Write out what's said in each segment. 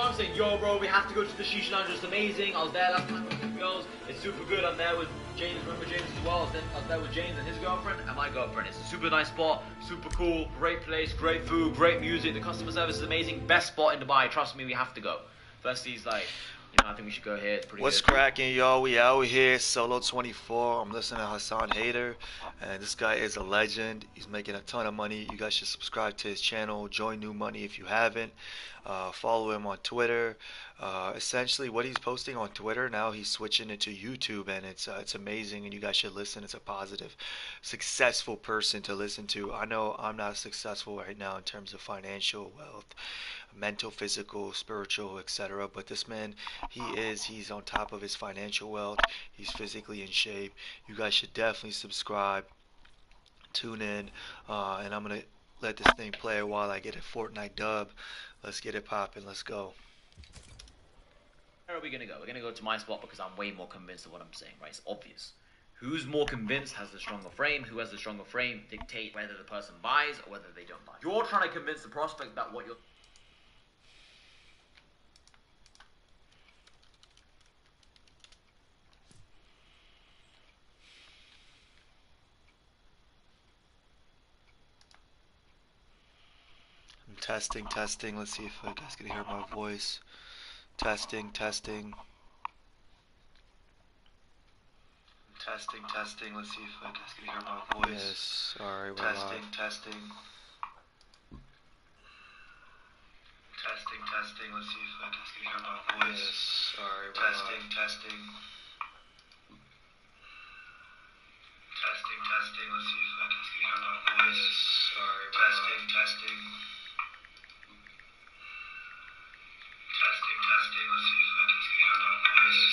what I'm saying? Yo, bro, we have to go to the Shisha Lounge. It's amazing. I was there last time with the girls. It's super good. I'm there with James. Remember James as well? I was there with James and his girlfriend and my girlfriend. It's a super nice spot, super cool, great place, great food, great music. The customer service is amazing. Best spot in Dubai. Trust me, we have to go. Firstly, he's like, you know, I think we should go here. It's pretty What's good. cracking, y'all? We out here, Solo 24. I'm listening to Hassan Hader, and this guy is a legend. He's making a ton of money. You guys should subscribe to his channel. Join New Money if you haven't. Follow him on Twitter. Essentially, what he's posting on Twitter now, he's switching it to YouTube, and it's amazing. And you guys should listen. It's a positive, successful person to listen to. I know I'm not successful right now in terms of financial wealth, mental, physical, spiritual, etc. But this man, he's on top of his financial wealth. He's physically in shape. You guys should definitely subscribe, tune in, and I'm gonna let this thing play while I get a Fortnite dub. Let's get it popping. Let's go. Where are we gonna go? We're gonna go to my spot because I'm way more convinced of what I'm saying, right? It's obvious. Who's more convinced has the stronger frame. Who has the stronger frame dictate whether the person buys or whether they don't buy. You're trying to convince the prospect that what you're... I'm testing. Let's see if you guys can hear my voice. Testing. Let's see if you guys can hear my voice. Yes. Alright, we're live. Testing. Let's see if you guys can hear my voice. Yes. Alright, we're live. Testing. Let's see if you guys can hear my voice. Yes. Alright, testing. Let's see if you guys can hear my voice.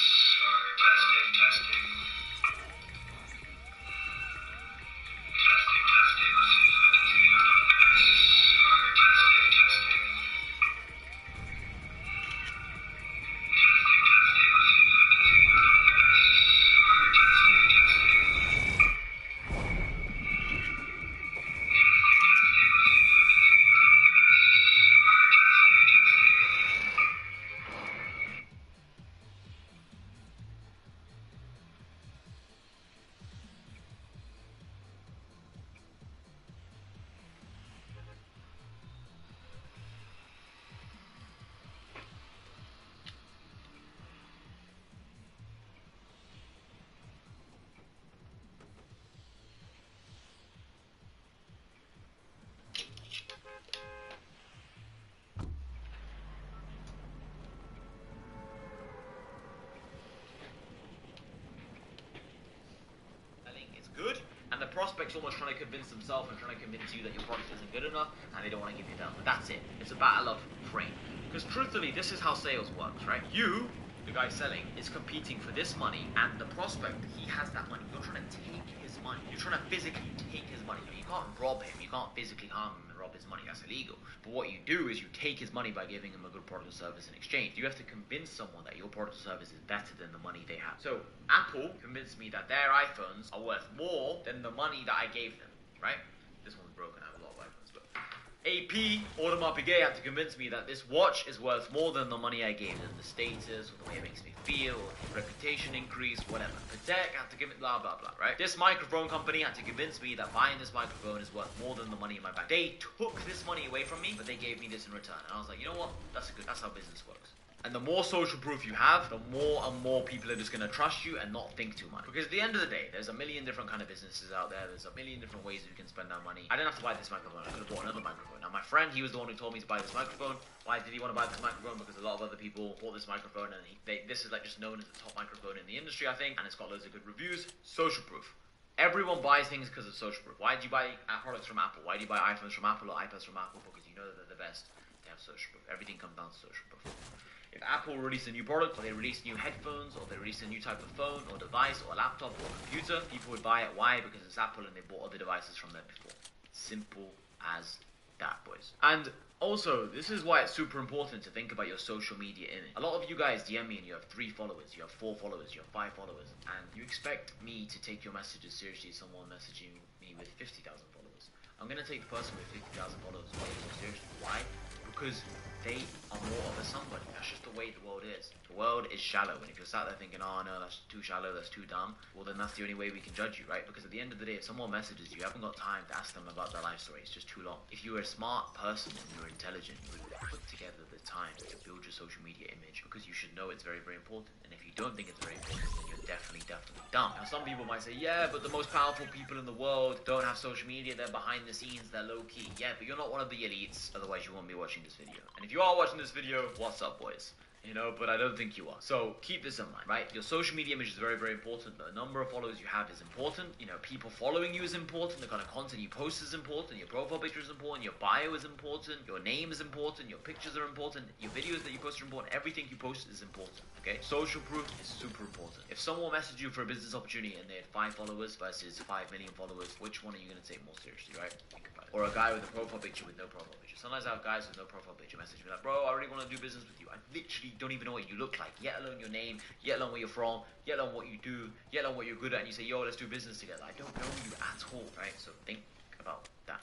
Good, and the prospect's almost trying to convince themselves and trying to convince you that your product isn't good enough and they don't want to give you down. But that's it. It's a battle of frame. Because truthfully, this is how sales works, right? You, the guy selling, is competing for this money, and the prospect, he has that money. You're trying to take his money. You're trying to physically take his money. You can't rob him. You can't physically harm him and rob his money. That's illegal. But what you do is you take his money by giving him a good product or service in exchange. You have to convince someone that your product or service is better than the money they have. So Apple convinced me that their iPhones are worth more than the money that I gave them, right? This one's broken. I have a lot of iPhones, but AP, Audemars Piguet, had to convince me that this watch is worth more than the money I gave them. The status, or the way it makes me feel, or reputation increase, whatever. Patek had to give it blah, blah, blah, right? This microphone company had to convince me that buying this microphone is worth more than the money in my bank. They took this money away from me, but they gave me this in return. And I was like, you know what? That's how business works. And the more social proof you have, the more and more people are just going to trust you and not think too much. Because at the end of the day, there's a million different kind of businesses out there. There's a million different ways you can spend that money. I didn't have to buy this microphone. I could have bought another microphone. Now, my friend, he was the one who told me to buy this microphone. Why did he want to buy this microphone? Because a lot of other people bought this microphone, and this is like just known as the top microphone in the industry, I think. And it's got loads of good reviews. Social proof. Everyone buys things because of social proof. Why do you buy products from Apple? Why do you buy iPhones from Apple or iPads from Apple? Because you know that they're the best. They have social proof. Everything comes down to social proof. If Apple release a new product, or they release new headphones, or they release a new type of phone, or device, or laptop, or computer, people would buy it. Why? Because it's Apple and they bought other devices from there before. Simple as that, boys. And also, this is why it's super important to think about your social media image. A lot of you guys DM me and you have 3 followers, you have 4 followers, you have 5 followers, and you expect me to take your messages seriously as someone messaging me with 50,000 followers. I'm going to take the person with 50,000 followers way more seriously. Why? because they are more of a somebody. That's just the way the world is. The world is shallow, and if you're sat there thinking, oh no, that's too shallow, that's too dumb, well then that's the only way we can judge you, right? Because at the end of the day, if someone messages you, you haven't got time to ask them about their life story. It's just too long. If you were a smart person and you're intelligent, you would put together the time to build your social media image, because you should know it's very, very important. And if you don't think it's very important, then you're definitely dumb. Now some people might say, yeah, but the most powerful people in the world don't have social media, they're behind the scenes, they're low-key. Yeah, but you're not one of the elites, otherwise you won't be watching this video. And if you are watching this video, what's up, boys? You know, but I don't think you are. So keep this in mind, right? Your social media image is very, very important. The number of followers you have is important. You know, people following you is important. The kind of content you post is important. Your profile picture is important. Your bio is important. Your name is important. Your pictures are important. Your videos that you post are important. Everything you post is important, okay? Social proof is super important. If someone messaged you for a business opportunity and they had 5 followers versus 5 million followers, which one are you going to take more seriously, right? Think about it. Or a guy with a profile picture with no profile picture. Sometimes I have guys with no profile picture message me like, bro, I really want to do business with you. I literally don't even know what you look like, yet alone your name, yet alone where you're from, yet alone what you do, yet alone what you're good at, and you say, yo, let's do business together. I don't know you at all, right? So think about that.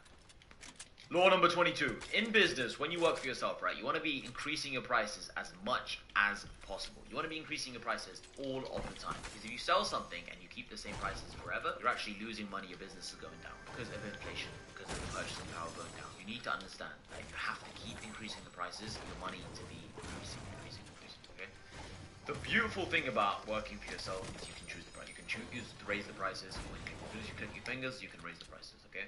Law number 22. In business, when you work for yourself, right, you want to be increasing your prices as much as possible. You want to be increasing your prices all of the time. Because if you sell something and you keep the same prices forever, you're actually losing money, your business is going down because of inflation, because of the purchasing power going down. You need to understand that you have to keep increasing the prices for your money to be increasing, okay? The beautiful thing about working for yourself is you can choose the price. You can choose to raise the prices. As soon as you click your fingers, you can raise the prices, okay?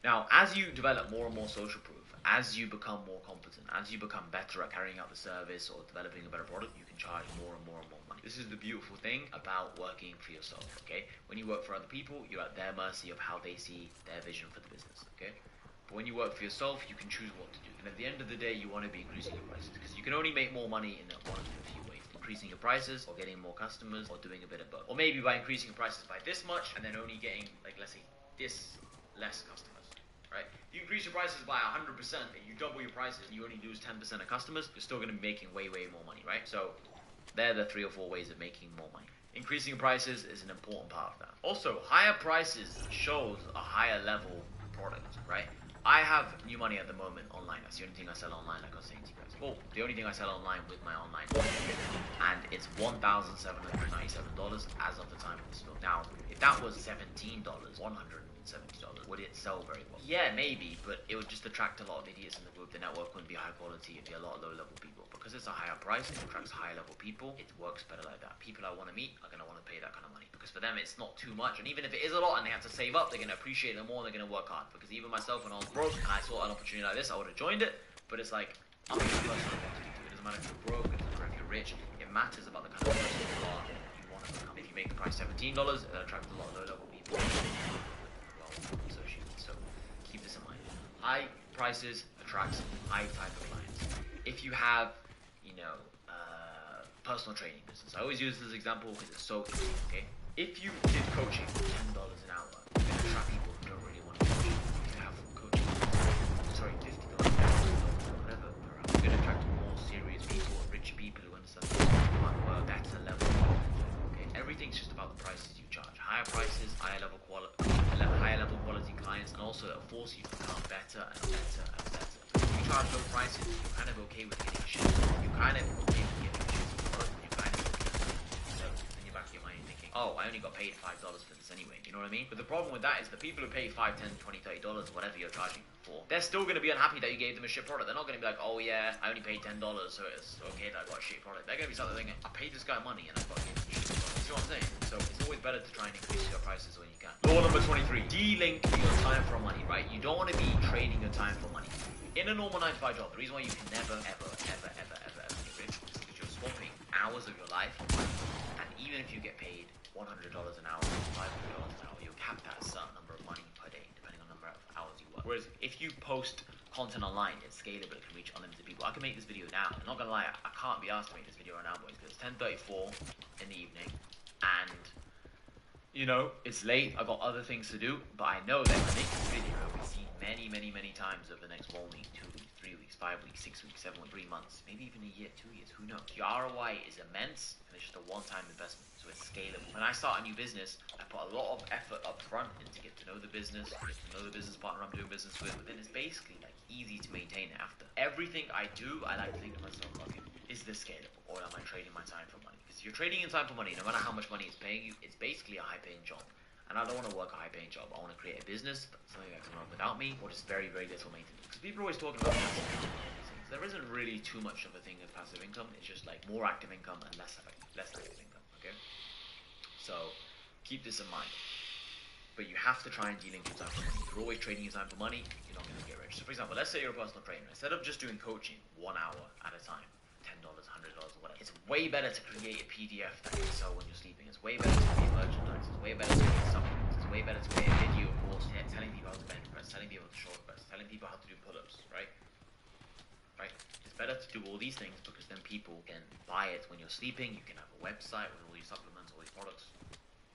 Now, as you develop more and more social proof, as you become more competent, as you become better at carrying out the service or developing a better product, you can charge more and more and more money. This is the beautiful thing about working for yourself, okay? When you work for other people, you're at their mercy of how they see their vision for the business, okay? But when you work for yourself, you can choose what to do. And at the end of the day, you want to be increasing your prices, because you can only make more money in one of a few ways. Increasing your prices, or getting more customers, or doing a bit of both. Or maybe by increasing your prices by this much, and then only getting, like, let's say, this less customers. Right? If you increase your prices by 100% and you double your prices and you only lose 10% of customers, you're still going to be making way, way more money, right? So they're the 3 or 4 ways of making more money. Increasing your prices is an important part of that. Also, higher prices shows a higher level product, right? I have new money at the moment online. That's the only thing I sell online, like I was saying to you guys. Well, the only thing I sell online with my online and it's $1,797 as of the time of this film. Now, if that was $17, $170, would it sell very well? Yeah, maybe, but it would just attract a lot of idiots in the group. The network wouldn't be high quality, it'd be a lot of low-level people. Because it's a higher price, it attracts high-level people, it works better like that. People I want to meet are going to want to pay that kind of money. Because for them, it's not too much. And even if it is a lot and they have to save up, they're going to appreciate it more and they're going to work hard. Because even myself, when I was broke and I saw an opportunity like this, I would have joined it. But it's like, I'm the person I want to do. It doesn't matter if you're broke, it doesn't matter if you're rich. It matters about the kind of person you are and you want to become. If you make the price $17, it'll attract a lot of low-level people. So keep this in mind. High prices attracts high type of clients. If you have, you know, personal training business, I always use this example because it's so easy, okay? If you did coaching for $10 an hour, you're going to attract people who don't really want to coach. If you have coaching, sorry, $50, whatever, you're going to attract more serious people, rich people who understand a better level. Okay, everything's just about the prices you charge. Higher prices, higher level quality clients, and also it'll force you to become better and better and better. If you charge low prices, you're kind of okay with getting shit. You're kind of okay with getting shit. You're kind of okay. So in your back of your mind, you're thinking, oh, I only got paid $5 for this anyway. You know what I mean? But the problem with that is the people who pay $5, $10, $20, $30, whatever you're charging for, they're still going to be unhappy that you gave them a shit product. They're not going to be like, oh yeah, I only paid $10, so it's okay that I got a shit product. They're going to be something thinking, I paid this guy money and I got him a shit product. You see what I'm saying? So it's always better to try and increase your prices when you can. Law number 23. De-link your time from money, right? You don't want to be trading your time for money. In a normal 9-to-5 job, the reason why you can never, ever get rich is because you're swapping hours of your life for money. And even if you get paid $100 an hour, $500 an hour, you're capped at a certain number of money per day, depending on the number of hours you work. Whereas if you post content online, it's scalable, it can reach unlimited people. I can make this video now. I'm not gonna lie, I can't be asked to make this video right now, boys, because it's 10:34 in the evening, and you know, it's late, I've got other things to do, but I know that if I make this video, I'll be seen many times over the next 1 week, 2 weeks, 3 weeks, 5 weeks, 6 weeks, 7 weeks, 3 months, maybe even a year, 2 years, who knows? The ROI is immense, and it's just a one-time investment, so it's scalable. When I start a new business, I put a lot of effort up front into get to know the business, get to know the business partner I'm doing business with, but then it's basically like easy to maintain it after. Everything I do, I like to think to myself, okay, is this scalable, or am I trading my time for money? Because if you're trading in time for money, no matter how much money it's paying you, it's basically a high-paying job. And I don't want to work a high-paying job. I want to create a business, something that can run without me, or just very, very little maintenance. Because people are always talking about passive income and all these things. There isn't really too much of a thing as passive income. It's just like more active income and less active income. Okay. So keep this in mind. But you have to try and de-link your time for money. If you're always trading your time for money, you're not going to get rich. So for example, let's say you're a personal trainer. Instead of just doing coaching 1 hour at a time, $10, $100, whatever. It's way better to create a PDF that you can sell when you're sleeping. It's way better to create merchandise. It's way better to create supplements. It's way better to create a video course telling people how to bench press, telling people how to short press, telling people how to do pull-ups, right? Right? It's better to do all these things because then people can buy it when you're sleeping. You can have a website with all these supplements, all these products.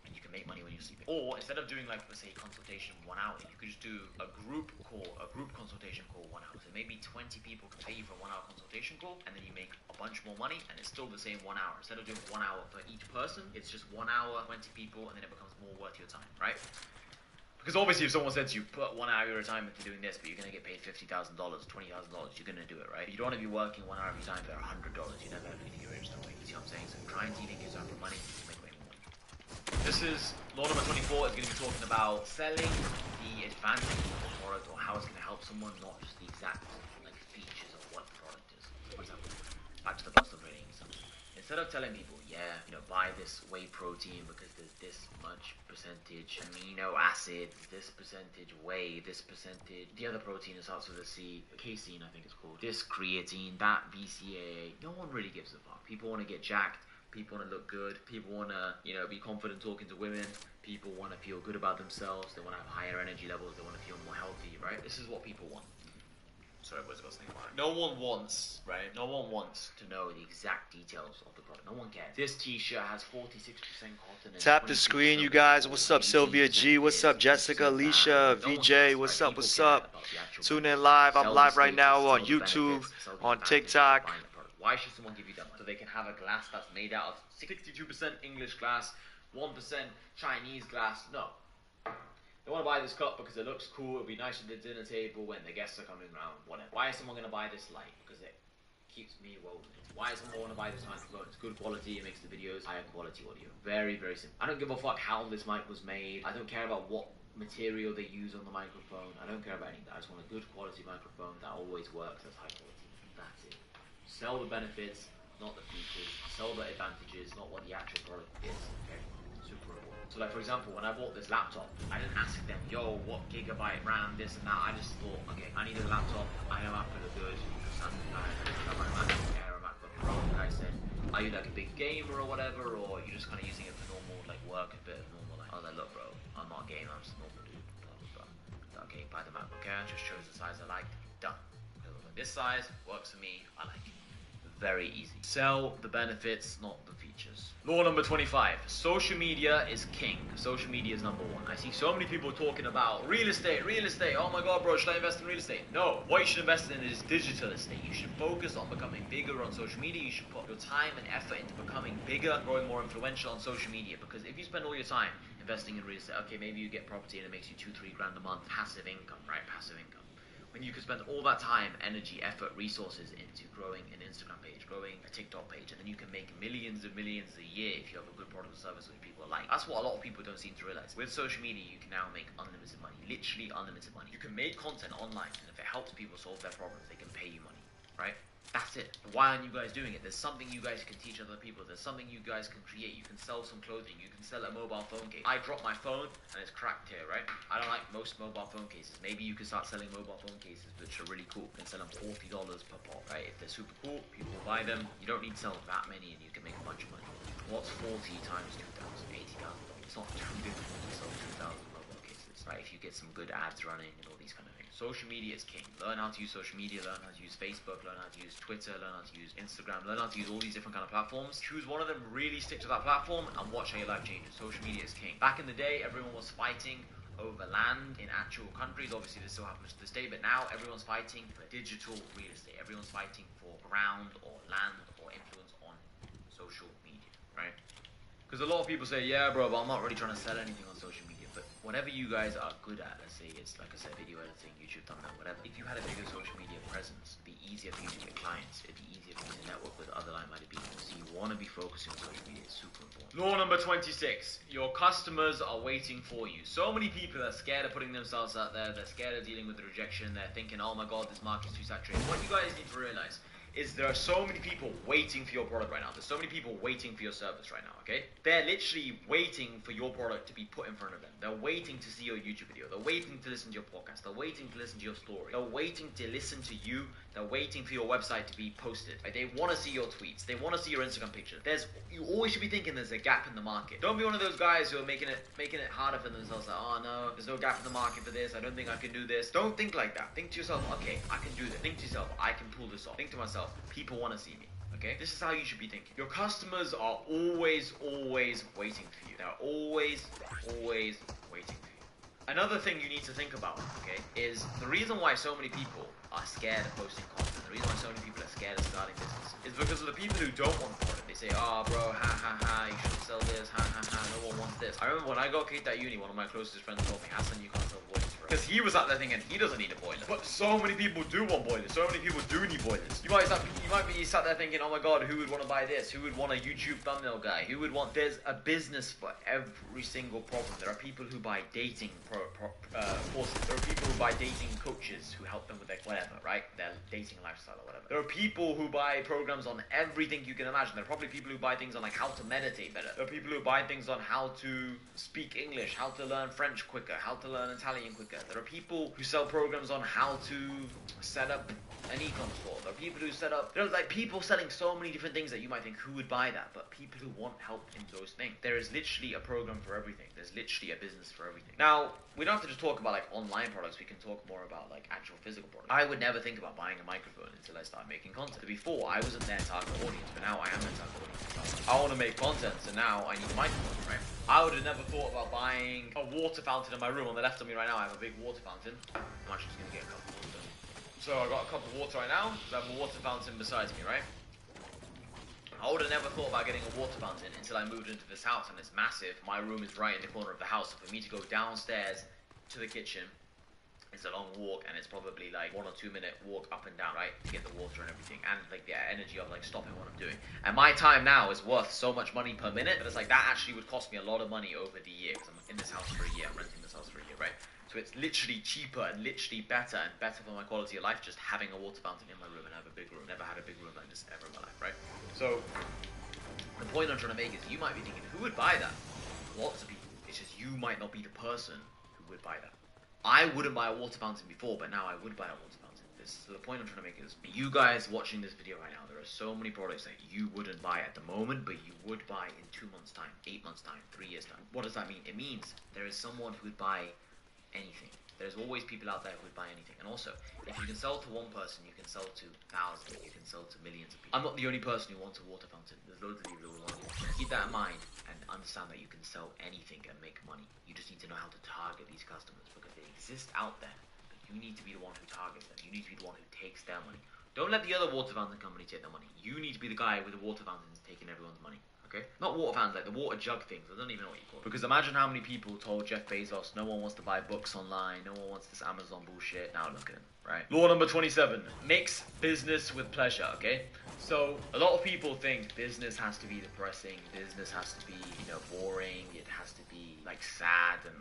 And you can make money when you're sleeping. Or instead of doing like, let's say, consultation 1 hour, you could just do a group call, a group consultation call 1 hour. So maybe 20 people can pay you for a 1 hour consultation call, and then you make a bunch more money, and it's still the same 1 hour. Instead of doing 1 hour for each person, it's just 1 hour, 20 people, and then it becomes more worth your time, right? Because obviously if someone said to you, put 1 hour of your time into doing this, but you're going to get paid $50,000, $20,000, you're going to do it, right? You don't want to be working 1 hour of your time for $100. You're never going to get rich that way. You see what I'm saying? So try and de-link your time for money to make way more money. This is law number 24 is going to be talking about selling the advantage of the product or how it's going to help someone, not just the exact like features of what the product is. For example, back to the personal training example. Instead of telling people, yeah, buy this whey protein because there's this much percentage amino acids, this percentage whey, this percentage, the other protein that starts with a C, casein I think it's called, this creatine, that BCAA, no one really gives a fuck. People want to get jacked. People want to look good. People want to, be confident talking to women. People want to feel good about themselves. They want to have higher energy levels. They want to feel more healthy, right? This is what people want. Sorry, what's the thing about it? No one wants, right? No one wants to know the exact details of the product. No one cares. This t-shirt has 46% cotton. Tap the screen, you guys. What's up, Sylvia G? What's up, Jessica, Alicia, VJ? What's up? What's up? Tune in live. I'm live right now on YouTube, on TikTok. Why should someone give you that money? So they can have a glass that's made out of 62% English glass, 1% Chinese glass. No. They want to buy this cup because it looks cool, it'll be nice at the dinner table when the guests are coming around, whatever. Why is someone going to buy this light? Because it keeps me woven. Why does someone want to buy this microphone? It's good quality, it makes the videos higher quality audio. Very, very simple. I don't give a fuck how this mic was made. I don't care about what material they use on the microphone. I don't care about any of that. I just want a good quality microphone that always works, that's high quality. That's it. Sell the benefits, not the features. Sell the advantages, not what the actual product is. Okay? Super important. So like for example, when I bought this laptop, I didn't ask them, yo, what gigabyte RAM, this and that. I just thought, okay, I need a laptop. I know Apple are good. I have my MacBook Air or MacBook Pro. And I said, are you like a big gamer or whatever, or you're just kind of using it for normal like work, a bit of normal like. I was like, look, bro, I'm not a gamer. I'm just a normal dude. Blah blah blah. Okay, buy the MacBook Air. Just chose the size I liked. Done. This size works for me. I like it. Very easy. Sell the benefits, not the features. Law number 25. Social media is king. Social media is number one. I see so many people talking about real estate. Oh my god, bro, should I invest in real estate? No. What you should invest in is digital estate. You should focus on becoming bigger on social media. You should put your time and effort into becoming bigger, growing more influential on social media. Because if you spend all your time investing in real estate, okay, maybe you get property and it makes you 2-3 grand a month. Passive income, right? Passive income. When you can spend all that time, energy, effort, resources into growing an Instagram page, growing a TikTok page, and then you can make millions and millions a year if you have a good product or service which people like. That's what a lot of people don't seem to realize. With social media, you can now make unlimited money, literally unlimited money. You can make content online, and if it helps people solve their problems, they can pay you money, right? That's it. Why aren't you guys doing it? There's something you guys can teach other people. There's something you guys can create. You can sell some clothing. You can sell a mobile phone case. I dropped my phone and it's cracked here, right? I don't like most mobile phone cases. Maybe you can start selling mobile phone cases which are really cool. You can sell them $40 per pop, right? If they're super cool, people will buy them. You don't need to sell that many and you can make a bunch of money. What's 40 times 2,000? $80,000. It's not too difficult to sell 2,000 mobile cases, right? If you get some good ads running and all these kind of things. Social media is king. Learn how to use social media, learn how to use Facebook, learn how to use Twitter, learn how to use Instagram, learn how to use all these different kind of platforms. Choose one of them, really stick to that platform, and watch how your life changes. Social media is king. Back in the day, everyone was fighting over land in actual countries. Obviously, this still happens to this day, but now everyone's fighting for digital real estate. Everyone's fighting for ground or land or influence on social media, right? Because a lot of people say, yeah, bro, but I'm not really trying to sell anything on social media. But whatever you guys are good at, let's say it's, like I said, video editing, YouTube, thumbnail, whatever. If you had a bigger social media presence, it'd be easier for you to get clients. It'd be easier for you to network with other like-minded people. So you want to be focusing on social media. It's super important. Law number 26. Your customers are waiting for you. So many people are scared of putting themselves out there. They're scared of dealing with the rejection. They're thinking, oh my God, this market's too saturated. What you guys need to realize is there are so many people waiting for your product right now. There's so many people waiting for your service right now, okay? They're literally waiting for your product to be put in front of them. They're waiting to see your YouTube video. They're waiting to listen to your podcast. They're waiting to listen to your story. They're waiting to listen to you. They're waiting for your website to be posted. Like, they want to see your tweets. They want to see your Instagram pictures. You always should be thinking there's a gap in the market. Don't be one of those guys who are making it harder for themselves. Like, oh no, there's no gap in the market for this. I don't think I can do this. Don't think like that. Think to yourself, okay, I can do this. Think to yourself, I can pull this off. Think to myself, people want to see me. Okay? This is how you should be thinking. Your customers are always waiting for you. They're always waiting for you. Another thing you need to think about, okay, is the reason why so many people are scared of posting content, the reason why so many people are scared of starting business, is because of the people who don't want the product. They say, oh bro, you shouldn't sell this, no one wants this. I remember when I got kicked out of uni, one of my closest friends told me, Hassan, you can't sell boilers, bro. Because he was out there thinking he doesn't need a boiler. But so many people do want boilers, so many people do need boilers. You might be sat there thinking, oh my God, who would want to buy this? Who would want a YouTube thumbnail guy? Who would want... There's a business for every single problem. There are people who buy dating courses. There are people who buy dating coaches who help them with their whatever, right? Their dating lifestyle or whatever. There are people who buy programs on everything you can imagine. There are probably people who buy things on like how to meditate better. There are people who buy things on how to speak English, how to learn French quicker, how to learn Italian quicker. There are people who sell programs on how to set up an e-com store. There are people who there's like people selling so many different things that you might think, who would buy that? But people who want help in those things. There is literally a program for everything. There's literally a business for everything. Now, we don't have to just talk about like online products. We can talk more about like actual physical products. I would never think about buying a microphone until I started making content. Before, I wasn't their target audience, but now I am their target audience. I want to make content, so now I need a microphone, right? I would have never thought about buying a water fountain in my room. On the left of me right now, I have a big water fountain. I'm actually just going to get a cup of water. So I got a cup of water right now. I have a water fountain beside me, right? I would have never thought about getting a water fountain until I moved into this house, and it's massive. My room is right in the corner of the house. So for me to go downstairs to the kitchen, it's a long walk, and it's probably like 1 or 2 minute walk up and down, right, to get the water and everything, and like the energy of like stopping what I'm doing. And my time now is worth so much money per minute, but it's like that actually would cost me a lot of money over the year, because I'm in this house for a year. I'm renting this house for a year, right? So it's literally cheaper and literally better for my quality of life just having a water fountain in my room and have a big room. Never had a big room like this ever in my life, right? So the point I'm trying to make is you might be thinking, who would buy that? Lots of people. It's just you might not be the person who would buy that. I wouldn't buy a water fountain before, but now I would buy a water fountain. So the point I'm trying to make is, you guys watching this video right now, there are so many products that you wouldn't buy at the moment, but you would buy in 2 months' time, 8 months' time, 3 years' time. What does that mean? It means there is someone who would buy anything. There's always people out there who would buy anything. And also, if you can sell to one person, you can sell to thousands, you can sell to millions of people. I'm not the only person who wants a water fountain. There's loads of people who want it. Keep that in mind and understand that you can sell anything and make money. You just need to know how to target these customers, because they exist out there. But you need to be the one who targets them. You need to be the one who takes their money. Don't let the other water fountain company take their money. You need to be the guy with the water fountains taking everyone's money. Okay? Not water fountains, like the water jug things. I don't even know what you call it. Because imagine how many people told Jeff Bezos, no one wants to buy books online, no one wants this Amazon bullshit. Now look at him, right? Law number 27. Mix business with pleasure, okay? So, a lot of people think business has to be depressing, business has to be, boring, it has to be, like, sad and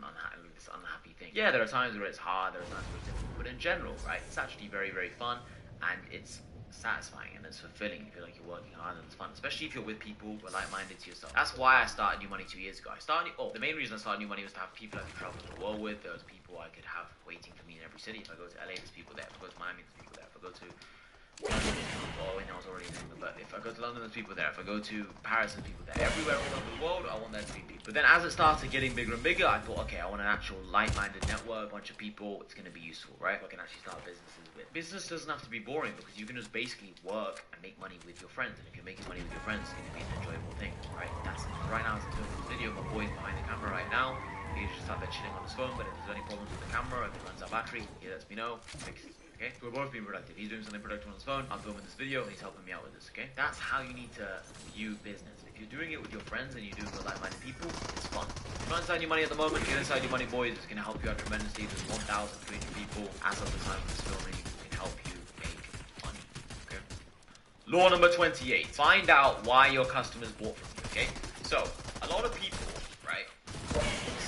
this unhappy thing. Yeah, there are times where it's hard, there are times where it's difficult, but in general, right, it's actually very, very fun, and it's satisfying and it's fulfilling. You feel like you're working hard and it's fun, especially if you're with people who are like-minded to yourself. That's why I started New Money 2 years ago. The main reason I started New Money was to have people I could travel the world with. There was people I could have waiting for me in every city. If I go to LA, there's people there. If I go to Miami, there's people there. If I go to London, I was already in England, but if I go to London, there's people there. If I go to Paris, there's people there. Everywhere all over the world, I want there to be people. But then as it started getting bigger and bigger, I thought, okay, I want an actual like-minded network, a bunch of people. It's going to be useful, right? I can actually start businesses with. Business doesn't have to be boring, because you can just basically work and make money with your friends. And if you're making money with your friends, it's going to be an enjoyable thing, right? That's it. Right now, as I'm doing this video, my boy's behind the camera right now. He's just out there chilling on his phone, but if there's any problems with the camera, if it runs out battery, he lets me know, fix it. Okay, so we're both being productive. He's doing something productive on his phone, I'm filming this video, and he's helping me out with this, okay? That's how you need to view business. If you're doing it with your friends and you're doing it with like-minded people, it's fun. If you're not inside your money at the moment, get inside your money, boys. It's going to help you out tremendously. There's 1,300 people as of the time of this filming who can help you make money, okay? Law number 28. Find out why your customers bought from you, okay? So, a lot of people, right,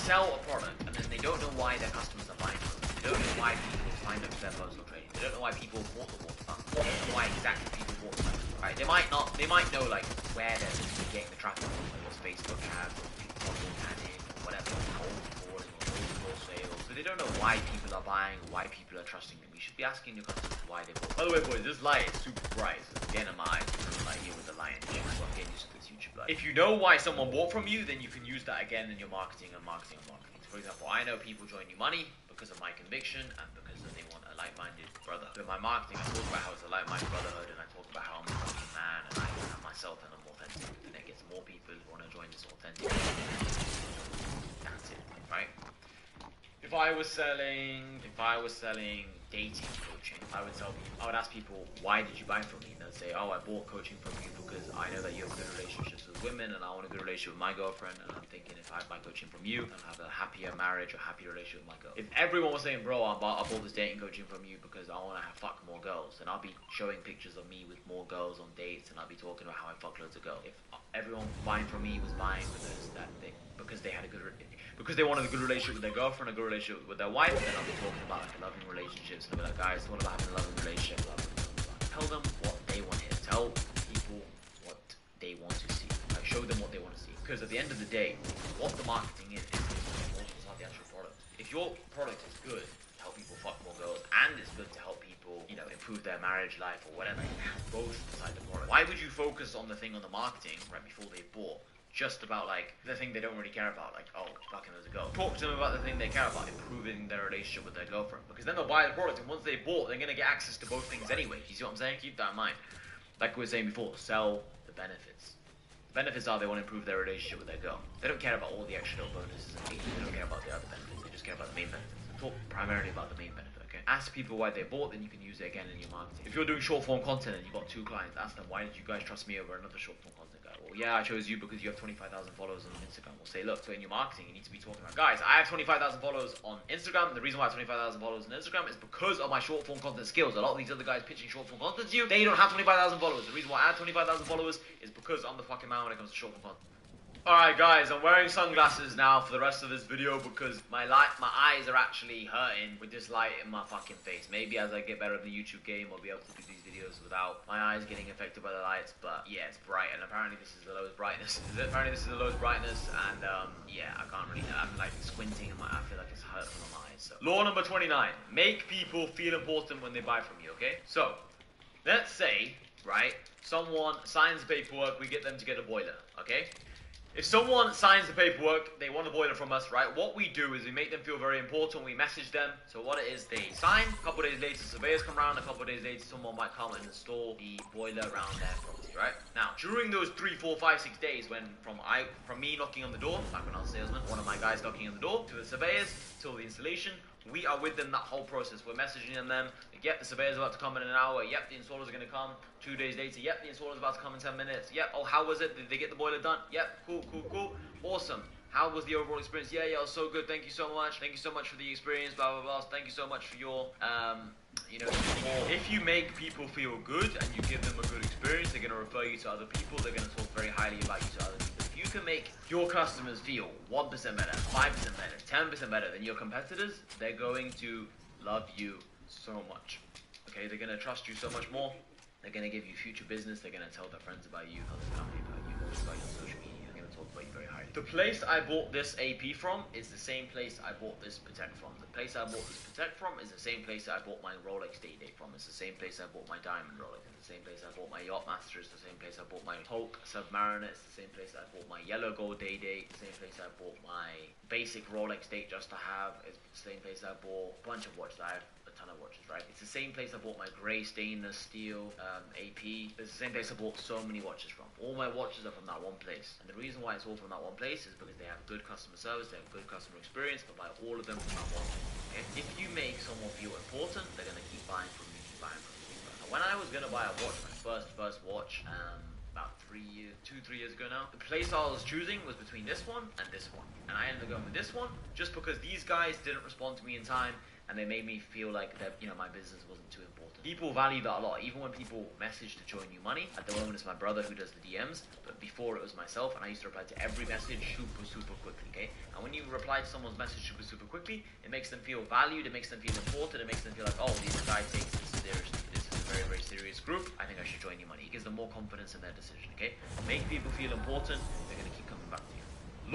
sell a product and then they don't know why their customers are buying from them. They don't know why people signed up to their personal training. They don't know why people bought the water pump. They don't know why exactly people bought the pump, right? They might know like where they're getting the traffic from, like what's Facebook ads, or people organic, or whatever, cold calling, or door sales. But they don't know why people are buying, why people are trusting them. You should be asking your customers why they bought. By the way, boys, this light is super bright. So again, in my eyes, like here with the light, so I'm getting used to this YouTube light. If you know why someone bought from you, then you can use that again in your marketing and marketing and marketing. So for example, I know people join New Money because of my conviction and because they want a like-minded brother. So in my marketing, I talk about how it's a like-minded brotherhood, and I talk about how I'm a fucking man and I am myself and I'm authentic, and it gets more people who want to join this authentic. That's it, right? If I was selling dating coaching, I would ask people, why did you buy from me? And they'd say, oh, I bought coaching from you because I know that you have good relationships with women and I want a good relationship with my girlfriend, and I'm thinking if I buy coaching from you, I'll have a happier marriage or happier relationship with my girl. If everyone was saying, bro, I bought this dating coaching from you because I want to fuck more girls, then I'll be showing pictures of me with more girls on dates and I'll be talking about how I fuck loads of girls. If everyone buying from me was buying because they had a good because they wanted a good relationship with their girlfriend, a good relationship with their wife, then I'll be talking about like loving relationships, and I'll be like, guys, what about having a loving relationship? Blah, blah, blah, blah. Tell them what they want to hear. Tell people what they want to see. Like, show them what they want to see. Because at the end of the day, what the marketing is important. It's not the actual product. If your product is good to help people fuck more girls, and it's good to help people, you know, improve their marriage life or whatever, you have both inside the product. Why would you focus on the thing on the marketing right before they bought? Just about like the thing they don't really care about, like, oh, fucking there's a girl. Talk to them about the thing they care about, improving their relationship with their girlfriend, because then they'll buy the product, and once they bought, they're gonna get access to both things anyway. You see what I'm saying? Keep that in mind. Like we were saying before, sell the benefits. The benefits are they want to improve their relationship with their girl. They don't care about all the extra little bonuses and features. They don't care about the other benefits. They just care about the main benefits. So talk primarily about the main benefit. Okay? Ask people why they bought, then you can use it again in your marketing. If you're doing short form content and you've got 2 clients, ask them, why did you guys trust me over another short form content guy? Well, yeah, I chose you because you have 25,000 followers on Instagram. We'll say, look, so in your marketing, you need to be talking about, guys, I have 25,000 followers on Instagram. The reason why I have 25,000 followers on Instagram is because of my short form content skills. A lot of these other guys pitching short form content to you, they don't have 25,000 followers. The reason why I have 25,000 followers is because I'm the fucking man when it comes to short form content. Alright guys, I'm wearing sunglasses now for the rest of this video because my eyes are actually hurting with this light in my fucking face. Maybe as I get better at the YouTube game, I'll be able to do these videos without my eyes getting affected by the lights, but yeah, it's bright, and apparently this is the lowest brightness. Apparently this is the lowest brightness, and yeah, I can't really, I'm like squinting, and I feel like it's hurting on my eyes, so. Law number 29, make people feel important when they buy from you, okay? So, let's say, right, someone signs the paperwork, we get them to get a boiler, okay? If someone signs the paperwork, they want a boiler from us, right? What we do is we make them feel very important. We message them. So what it is, they sign. A couple of days later, surveyors come around. A couple of days later, someone might come and install the boiler around their property, right? Now, during those 3, 4, 5, 6 days, when from me knocking on the door, back when I was a salesman, one of my guys knocking on the door, to the surveyors, till the installation, we are with them that whole process. We're messaging them. Yep, the surveyor's about to come in an hour. Yep, the installer's are going to come 2 days later. Yep, the installer's about to come in 10 minutes. Yep, oh, how was it? Did they get the boiler done? Yep, cool. Awesome. How was the overall experience? Yeah, it was so good. Thank you so much. Thank you so much for the experience, blah, blah, blah. Thank you so much for your, you know, if you make people feel good and you give them a good experience, they're going to refer you to other people. They're going to talk very highly about you to other people. If you can make your customers feel 1% better, 5% better, 10% better than your competitors, they're going to love you so much. Okay, they're going to trust you so much more. They're going to give you future business. They're going to tell their friends about you, tell their family about you, about you on social media. They're going to talk about you very highly. The place I bought this AP from is the same place I bought this Patek from. The place I bought this Patek from is the same place I bought my Rolex Day-Day from. It's the same place I bought my Diamond Rolex. It's the same place I bought my Yachtmaster. It's the same place I bought my Hulk Submariner. It's the same place I bought my Yellow Gold Day-Day. It's the same place I bought my basic Rolex Date just to have. It's the same place I bought a bunch of watches. I have a ton of watches, right? It's the same place I bought my grey stainless steel AP. It's the same place I bought so many watches from. All my watches are from that one place. And the reason why it's all from that one place is because they have good customer service, they have good customer experience, but buy all of them from that one place. Okay? If you make someone feel important, they're going to keep buying from you, keep buying from you. When I was going to buy a watch, my first watch, about 3 years ago now, the place I was choosing was between this one and this one, and I ended up going with this one just because these guys didn't respond to me in time, and they made me feel like that, you know, my business wasn't too important. People value that a lot. Even when people message to join New Money, at the moment it's my brother who does the DMs, but before it was myself, and I used to reply to every message super quickly. Okay, and when you reply to someone's message super quickly, it makes them feel valued, it makes them feel important, it makes them feel like, oh, this guy takes this seriously. Very serious group. I think I should join New Money. It gives them more confidence in their decision. Okay, make people feel important, they're going to keep coming back to you.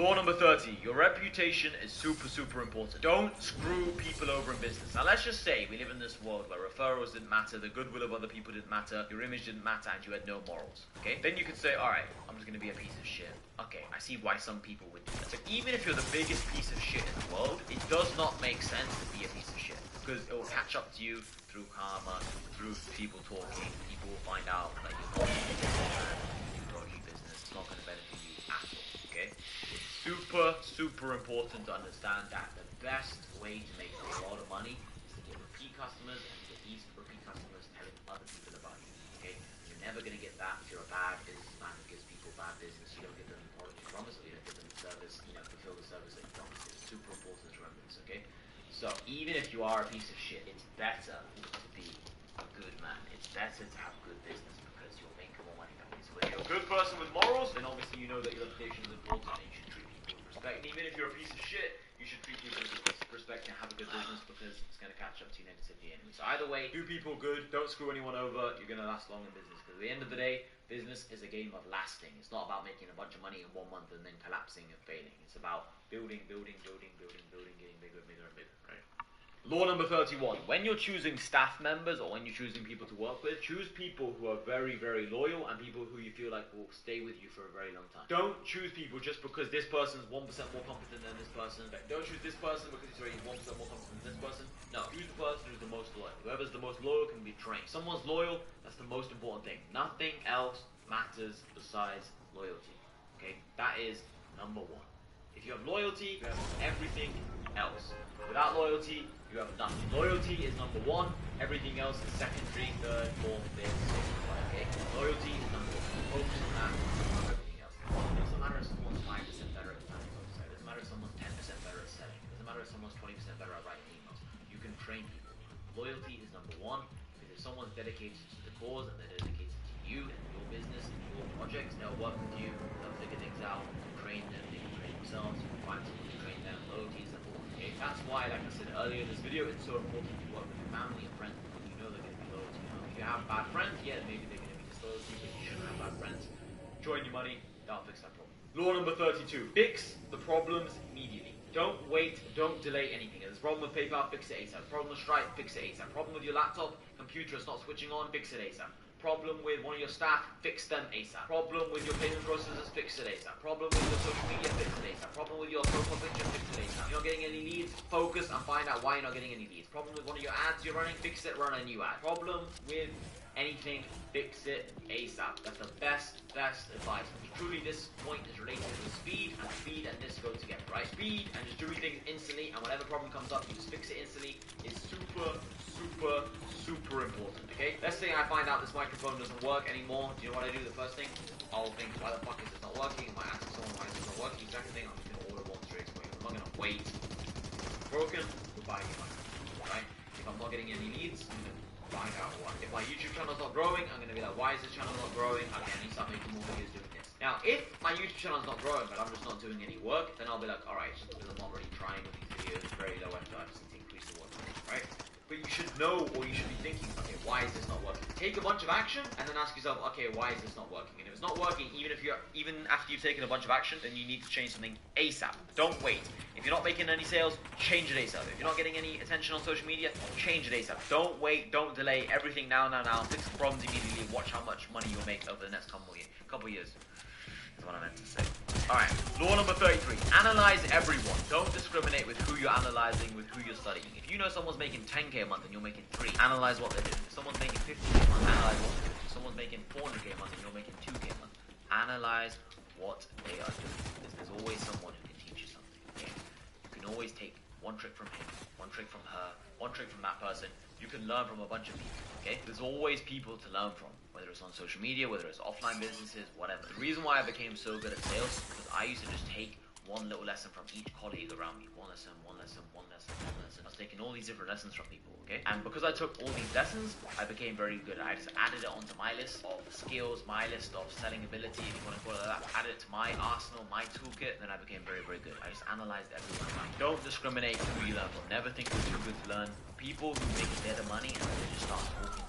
Law number 30, your reputation is super important. Don't screw people over in business. Now let's just say we live in this world where referrals didn't matter, the goodwill of other people didn't matter, your image didn't matter, and you had no morals. Okay, then you could say, alright, I'm just going to be a piece of shit. Okay, I see why some people would do that. So even if you're the biggest piece of shit in the world, it does not make sense to be a piece of shit, because it will catch up to you through karma, through people talking. People will find out that you're not a dodgy business. It's not going to benefit you at all. Okay? It's super important to understand that the best way to make a lot of money is to get repeat customers, and to get these repeat customers telling other people about you. Okay? You're never going to get that if you're a bad businessman who gives people bad business. You don't give them the product you promise, or you don't give them the service, you know, fulfill the service that you promise. It's super important to remember this. Okay? So even if you are a piece of shit, it's better to be a good man. It's better to have good business, because you'll make more money that way. So if you're a good person with morals, then obviously you know that your reputation is important and you should treat people with respect. And even if you're a piece of shit, you should treat people with respect and have a good business, because it's going to catch up to you negatively anyway. So either way, do people good, don't screw anyone over, you're going to last long in business. Because at the end of the day, business is a game of lasting. It's not about making a bunch of money in 1 month and then collapsing and failing. It's about building, getting bigger and bigger, right? Law number 31. When you're choosing staff members, or when you're choosing people to work with, choose people who are very loyal, and people who you feel like will stay with you for a very long time. Don't choose people just because this person's 1% more competent than this person. Don't choose this person because he's already 1% more competent than this person. No, choose the person who's the most loyal. Whoever's the most loyal can be trained. If someone's loyal, that's the most important thing. Nothing else matters besides loyalty. Okay? That is number 1. If you have loyalty, you have everything else. Without loyalty, you have nothing. Loyalty is number 1. Everything else is secondary, third, fourth, fifth, sixth. Okay? Loyalty is number 1. Focus on that. Everything else. It doesn't matter if someone's 5% better at planning website. It doesn't matter if someone's 10% better at selling. It doesn't matter if someone's 20% better at writing emails. You can train people. Loyalty is number 1. Because if someone's dedicated to the cause, and they're dedicated to you and your business and your projects, they'll work with you. They'll figure things out. You can train them. They can train themselves. You can find someone to train them. Loyalty is number 1. Okay? That's why, like I said earlier in this video, it's so important to work with your family and friends, because you know they're going to be loyal to you. Now, if you have bad friends, yeah, maybe they're going to be disloyal to you, but you shouldn't have bad friends. Join New Money, that'll fix that problem. Law number 32. Fix the problems immediately. Don't wait, don't delay anything. If there's a problem with PayPal, fix it ASAP. Problem with Stripe, fix it ASAP. Problem with your laptop, computer is not switching on, fix it ASAP. Problem with one of your staff, fix them ASAP. Problem with your payment processes, fix it ASAP. Problem with your social media, fix it ASAP. Problem with your profile picture, fix it ASAP. You're not getting any leads, focus and find out why you're not getting any leads. Problem with one of your ads you're running, fix it, run a new ad. Problem with anything, fix it ASAP. That's the best advice. Truly, this point is related to speed, and this go together, right? Speed and just doing things instantly, and whatever problem comes up, you just fix it instantly, is super important, okay? Let's say I find out this microphone doesn't work anymore. Do you know what I do? The first thing, I'll think, why the fuck is this not working? I might ask someone why is this not working. Second thing, I'm just going to order one straight away. I'm not going to wait. Broken, we're buying a microphone, right? If I'm not getting any leads, I'm going to find out why. If my YouTube channel's not growing, I'm going to be like, why is this channel not growing? Okay, I need to start making more videos doing this. Now, if my YouTube channel's not growing, but I'm just not doing any work, then I'll be like, alright, just because I'm not really trying with these videos, very low effort, I just need to increase the work rate, right? But you should know, or you should be thinking, okay, why is this not working? Take a bunch of action, and then ask yourself, okay, why is this not working? And if it's not working, even after you've taken a bunch of action, then you need to change something ASAP. Don't wait. If you're not making any sales, change it ASAP. If you're not getting any attention on social media, change it ASAP. Don't wait, don't delay, everything now. Fix the problems immediately, watch how much money you'll make over the next couple years. That's what I meant to say. Alright, law number 33. Analyze everyone. Don't discriminate with who you're analyzing, with who you're studying. If you know someone's making 10k a month and you're making 3, analyze what they're doing. If someone's making 50k a month, analyze what they're doing. If someone's making 400k a month and you're making 2k a month, analyze what they are doing. There's always someone who can teach you something. Okay? You can always take one trick from him, one trick from her, one trick from that person. You can learn from a bunch of people. Okay? There's always people to learn from. Whether it's on social media, whether it's offline businesses, whatever. The reason why I became so good at sales is because I used to just take one little lesson from each colleague around me. One lesson, one lesson, one lesson, one lesson. I was taking all these different lessons from people, okay? And because I took all these lessons, I became very good. I just added it onto my list of skills, my list of selling ability, if you want to call it that. Added it to my arsenal, my toolkit, and then I became very, very good. I just analyzed everyone around me. Don't discriminate who you learn from. Never think you're too good to learn. People who make a bit of money and then they just start talking.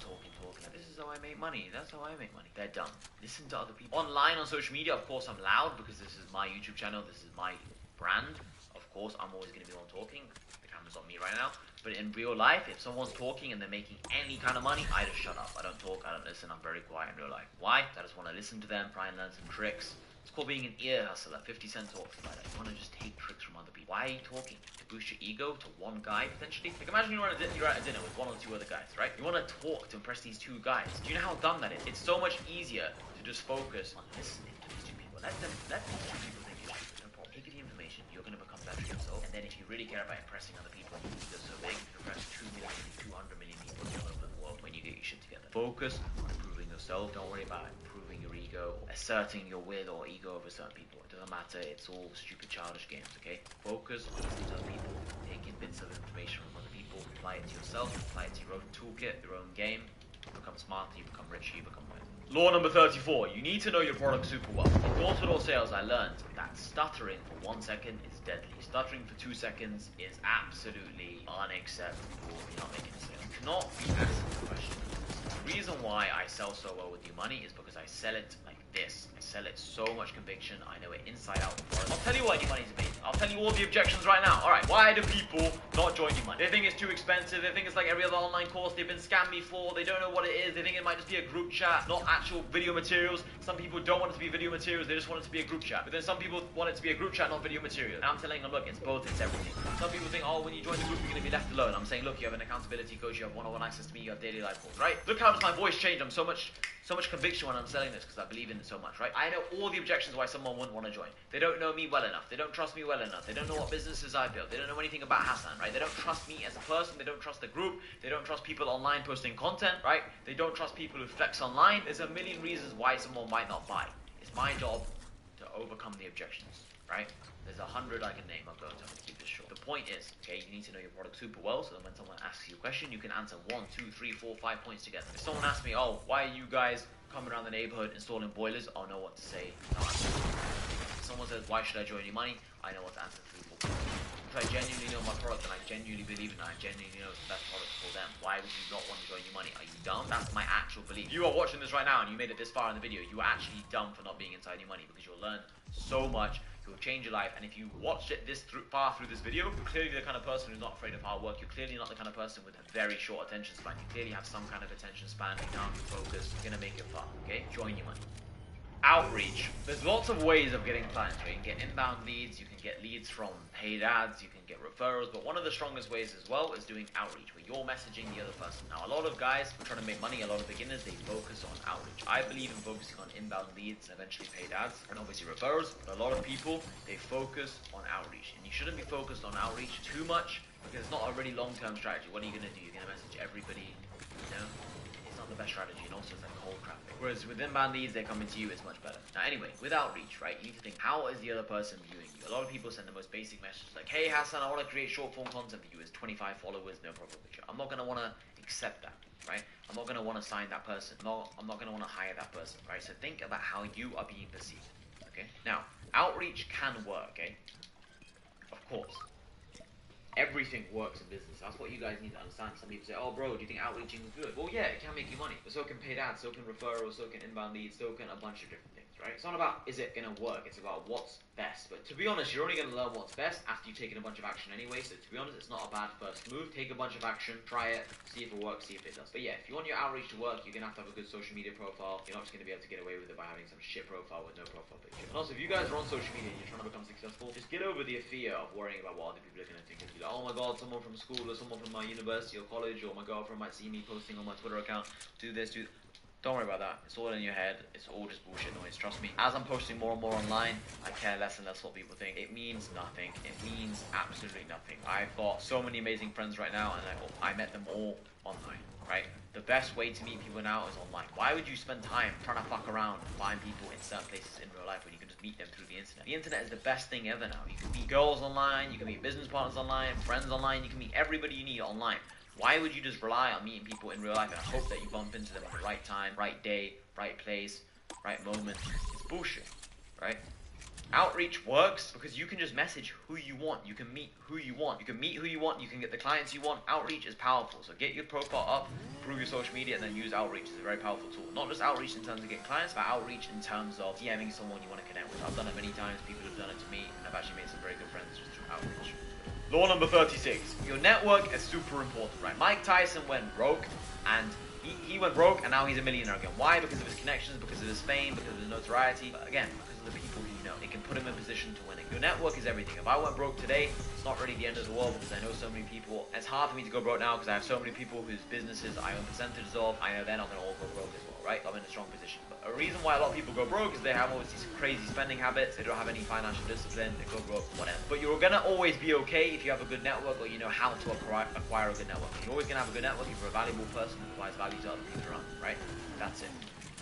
This is how I make money. That's how I make money. They're dumb. Listen to other people. Online on social media, of course, I'm loud because this is my YouTube channel. This is my brand. Of course, I'm always going to be the one talking. The camera's on me right now. But in real life, if someone's talking and they're making any kind of money, I just shut up. I don't talk. I don't listen. I'm very quiet in real life. Why? I just want to listen to them, try and learn some tricks. It's called being an ear hustler. 50 Cent talks about it. You want to just take tricks from other people. Why are you talking? To boost your ego to one guy, potentially? Like, imagine you're at a dinner with one or two other guys, right? You want to talk to impress these two guys. Do you know how dumb that is? It's so much easier to just focus on listening to these two people. Let these two people think you're stupid. No problem. Take the information. You're going to become better yourself. And then if you really care about impressing other people, you're so big, you can impress 2 million, 200 million people all over the world when you get your shit together. Focus on improving yourself. Don't worry about improving your ego, asserting your will or ego over certain people. It doesn't matter. It's all stupid, childish games, okay? Focus on listening to other people, taking bits of information from other people, apply it to yourself, apply it to your own toolkit, your own game. You become smarter, you become richer, you become wiser. Law number 34. You need to know your product super well. In door-to-door sales, I learned that stuttering for 1 second is deadly. Stuttering for 2 seconds is absolutely unacceptable if you're not making a sale. You cannot be asking questions. The reason why I sell so well with New Money is because I sell it like this. I sell it so much conviction. I know it inside out. I'll tell you why New Money is amazing. I'll tell you all the objections right now. Alright, why do people not join New Money? They think it's too expensive. They think it's like every other online course. They've been scammed before. They don't know what it is. They think it might just be a group chat, not actual video materials. Some people don't want it to be video materials. They just want it to be a group chat. But then some people want it to be a group chat, not video material. And I'm telling them, look, it's both. It's everything. Some people think, oh, when you join the group, you're going to be left alone. I'm saying, look, you have an accountability coach. You have one-on-one access to me. You have daily life calls, right? Look how does my voice change. I'm so much conviction when I'm selling this because I believe in it so much, right? I know all the objections why someone wouldn't want to join. They don't know me well enough. They don't trust me well enough. They don't know what businesses I built. They don't know anything about Hassan, right? They don't trust me as a person. They don't trust the group. They don't trust people online posting content, right? They don't trust people who flex online. There's a million reasons why someone might not buy. It's my job to overcome the objections, right? There's 100 I can name. I'm going to keep this short. The point is, okay, you need to know your product super well so that when someone asks you a question, you can answer 1, 2, 3, 4, 5 points together. If someone asks me, oh, why are you guys coming around the neighborhood installing boilers, I'll know what to say. If someone says, why should I join New Money? I know what to answer 3, 4 points. If I genuinely know my product and I genuinely believe in it, I genuinely know it's the best product for them, why would you not want to join New Money? Are you dumb? That's my actual belief. You are watching this right now and you made it this far in the video. You are actually dumb for not being inside New Money because you'll learn so much. It will change your life, and if you watched it far through this video, you're clearly the kind of person who's not afraid of hard work. You're clearly not the kind of person with a very short attention span. You clearly have some kind of attention span. You can't be focused. You're gonna make it far. Okay, join New Money. Outreach. There's lots of ways of getting clients, right? You can get inbound leads, you can get leads from paid ads, you can get referrals, but one of the strongest ways as well is doing outreach, where you're messaging the other person. Now, a lot of guys who are trying to make money, a lot of beginners, they focus on outreach. I believe in focusing on inbound leads and eventually paid ads, and obviously referrals, but a lot of people, they focus on outreach. And you shouldn't be focused on outreach too much, because it's not a really long-term strategy. What are you going to do? You're going to message everybody, you know? It's not the best strategy, and also it's like cold traffic. Whereas with inbound leads, they're coming to you, it's much better. Now anyway, with outreach, right, you need to think, how is the other person viewing you? A lot of people send the most basic messages like, hey Hassan, I want to create short form content for you. It's 25 followers, no profile picture. I'm not going to want to accept that, right? I'm not going to want to sign that person. I'm not going to want to hire that person, right? So think about how you are being perceived, okay? Now, outreach can work, okay? Of course. Everything works in business. That's what you guys need to understand. Some people say, oh bro, do you think outreaching is good? Well yeah, it can make you money. But so can paid ads, so can referrals, so can inbound leads, so can a bunch of different things, right? It's not about is it going to work, it's about what's best. But to be honest, you're only going to learn what's best after you've taken a bunch of action anyway, so to be honest, it's not a bad first move. Take a bunch of action, try it, see if it works, see if it does. But yeah, if you want your outreach to work, you're going to have a good social media profile. You're not just going to be able to get away with it by having some shit profile with no profile picture. And also, if you guys are on social media and you're trying to become successful, just get over the fear of worrying about what other people are going to think of you. Like, oh my god, someone from school or someone from my university or college or my girlfriend might see me posting on my Twitter account, do this, do. Don't worry about that. It's all in your head. It's all just bullshit noise. Trust me. As I'm posting more and more online, I care less and less what people think. It means nothing. It means absolutely nothing. I've got so many amazing friends right now, and I met them all online, right? The best way to meet people now is online. Why would you spend time trying to fuck around and find people in certain places in real life when you can just meet them through the internet? The internet is the best thing ever now. You can meet girls online, you can meet business partners online, friends online, you can meet everybody you need online. Why would you just rely on meeting people in real life and hope that you bump into them at the right time, right day, right place, right moment? It's bullshit, right? Outreach works because you can just message who you want. You can meet who you want. You can meet who you want. You can get the clients you want. Outreach is powerful. So get your profile up, improve your social media, and then use outreach. It's a very powerful tool. Not just outreach in terms of getting clients, but outreach in terms of DMing someone you want to connect with. I've done it many times. People have done it to me, and I've actually made some very good friends just through outreach. Law number 36. Your network is super important, right? Mike Tyson went broke, and he went broke, and now he's a millionaire again. Why? Because of his connections, because of his fame, because of his notoriety. But again, because of the people you know. It can put him in position to winning. Your network is everything. If I went broke today, it's not really the end of the world because I know so many people. It's hard for me to go broke now because I have so many people whose businesses I own percentages of. I know they're not going to all go broke as well, right? I'm in a strong position. But a reason why a lot of people go broke is they have obviously some crazy spending habits. They don't have any financial discipline. They go broke, whatever. But you're going to always be okay if you have a good network or you know how to acquire a good network. You're always going to have a good network if you're a valuable person who provides value to other people around, right? That's it.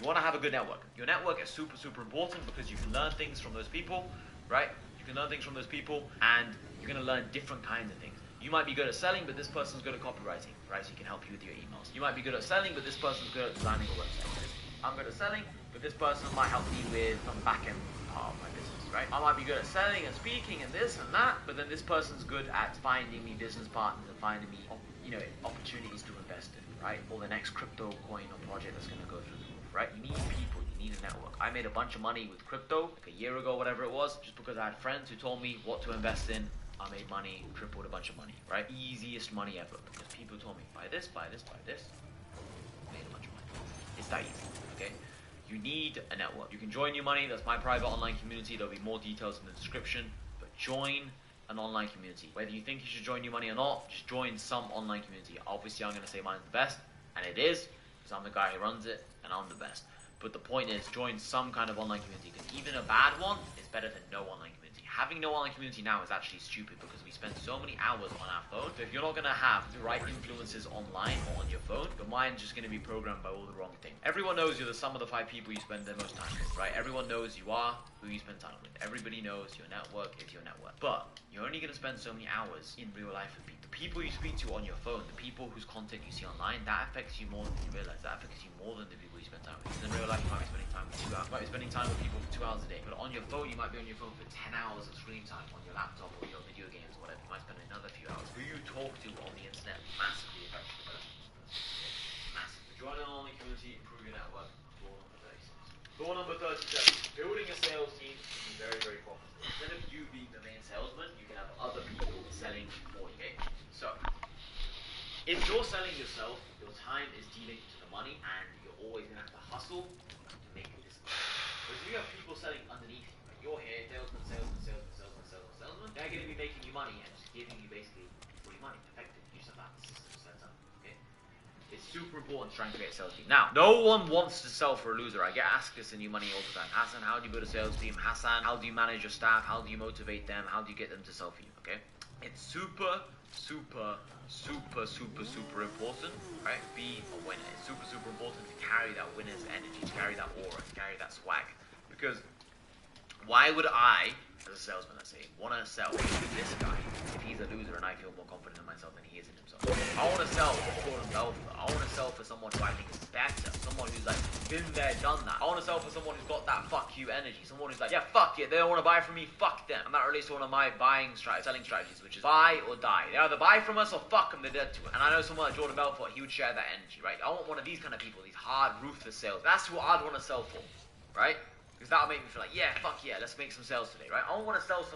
You want to have a good network. Your network is super, super important because you can learn things from those people, right? You can learn things from those people, and you're going to learn different kinds of things. You might be good at selling, but this person's good at copywriting, right? So he can help you with your emails. You might be good at selling, but this person's good at designing a website. I'm good at selling, but this person might help me with some back-end part of my business, right? I might be good at selling and speaking and this and that, but then this person's good at finding me business partners and finding me, opportunities to invest in, right? Or the next crypto coin or project that's going to go through the roof, right? You need people, you need a network. I made a bunch of money with crypto like a year ago, whatever it was, just because I had friends who told me what to invest in. I made money, tripled a bunch of money, right? Easiest money ever, because people told me, buy this, buy this, buy this. Made a bunch of money. It's that easy, okay? You need a network. You can join New Money. That's my private online community. There'll be more details in the description, but join an online community. Whether you think you should join New Money or not, just join some online community. Obviously, I'm going to say mine's the best, and it is, because I'm the guy who runs it, and I'm the best. But the point is, join some kind of online community, because even a bad one is better than no online community. Having no online community now is actually stupid because we spend so many hours on our phone. So if you're not going to have the right influences online or on your phone, your mind's just going to be programmed by all the wrong things. Everyone knows you're the sum of the 5 people you spend the most time with, right? Everyone knows you are who you spend time with. Everybody knows your network is your network. But you're only going to spend so many hours in real life with people. The people you speak to on your phone, the people whose content you see online, that affects you more than you realize. That affects you more than the people you spend time with. Because in real life, you might be spending time with 2 hours. You might be spending time with people for 2 hours a day. But on your phone, you might be on your phone for 10 hours of screen time on your laptop or your video games or whatever. You might spend another few hours. Who you talk to on the internet massively affects your development. Massively. Join an online community, improve your network. Law number 36. Law number 37. Building a sales team can be very, very profitable. Instead of you being the main salesman, you can have other people selling for you. Okay? So, if you're selling yourself, your time is dealing to the money, and you're always going to have to hustle to make this. But if you have people selling underneath you, like you're here, salesman, they're going to be making you money and just giving you basically free money, effective. You just have that system set up, okay? It's super important to try and create a sales team. Now, no one wants to sell for a loser. I get asked this in New Money all the time. Hassan, how do you build a sales team? Hassan, how do you manage your staff? How do you motivate them? How do you get them to sell for you, okay? It's super important, right? Be a winner. It's super important to carry that winner's energy, to carry that aura, to carry that swag. Because why would I, as a salesman, let's say, want to sell to this guy if he's a loser and I feel more confident in myself than he is in himself? I want to sell for Jordan Belfort. I want to sell for someone who I think is better, someone who's like been there, done that. I want to sell for someone who's got that fuck you energy, someone who's like, yeah, fuck it, they don't want to buy from me, fuck them. And that relates to one of my selling strategies, which is buy or die. They either buy from us or fuck them, they're dead to it. And I know someone like Jordan Belfort, he would share that energy, right? I want one of these kind of people, these hard, ruthless sales. That's who I'd want to sell for, right? because that'll make me feel like, yeah, fuck yeah, let's make some sales today, right? I don't want to sell for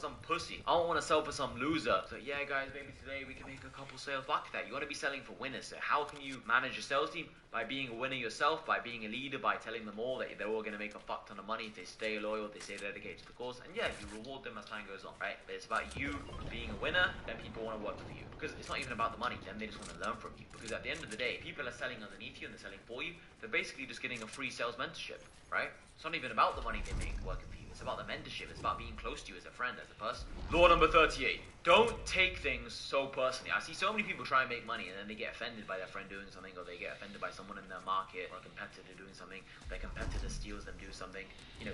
some pussy. I don't want to sell for some loser. So yeah, guys, maybe today we can make a couple sales. Fuck that. You want to be selling for winners. So how can you manage your sales team? By being a winner yourself, by being a leader, by telling them all that they're all going to make a fuck ton of money if they stay loyal, if they stay dedicated to the cause. And yeah, you reward them as time goes on, right? But it's about you being a winner, then people want to work for you. Because it's not even about the money, then they just want to learn from you. Because at the end of the day, people are selling underneath you and they're selling for you. They're basically just getting a free sales mentorship, right? It's not even about the money they make working for you. It's about the mentorship. It's about being close to you as a friend, as a person. Law number 38. Don't take things so personally. I see so many people try and make money and then they get offended by their friend doing something, or they get offended by someone in their market or a competitor doing something. Their competitor steals them, do something,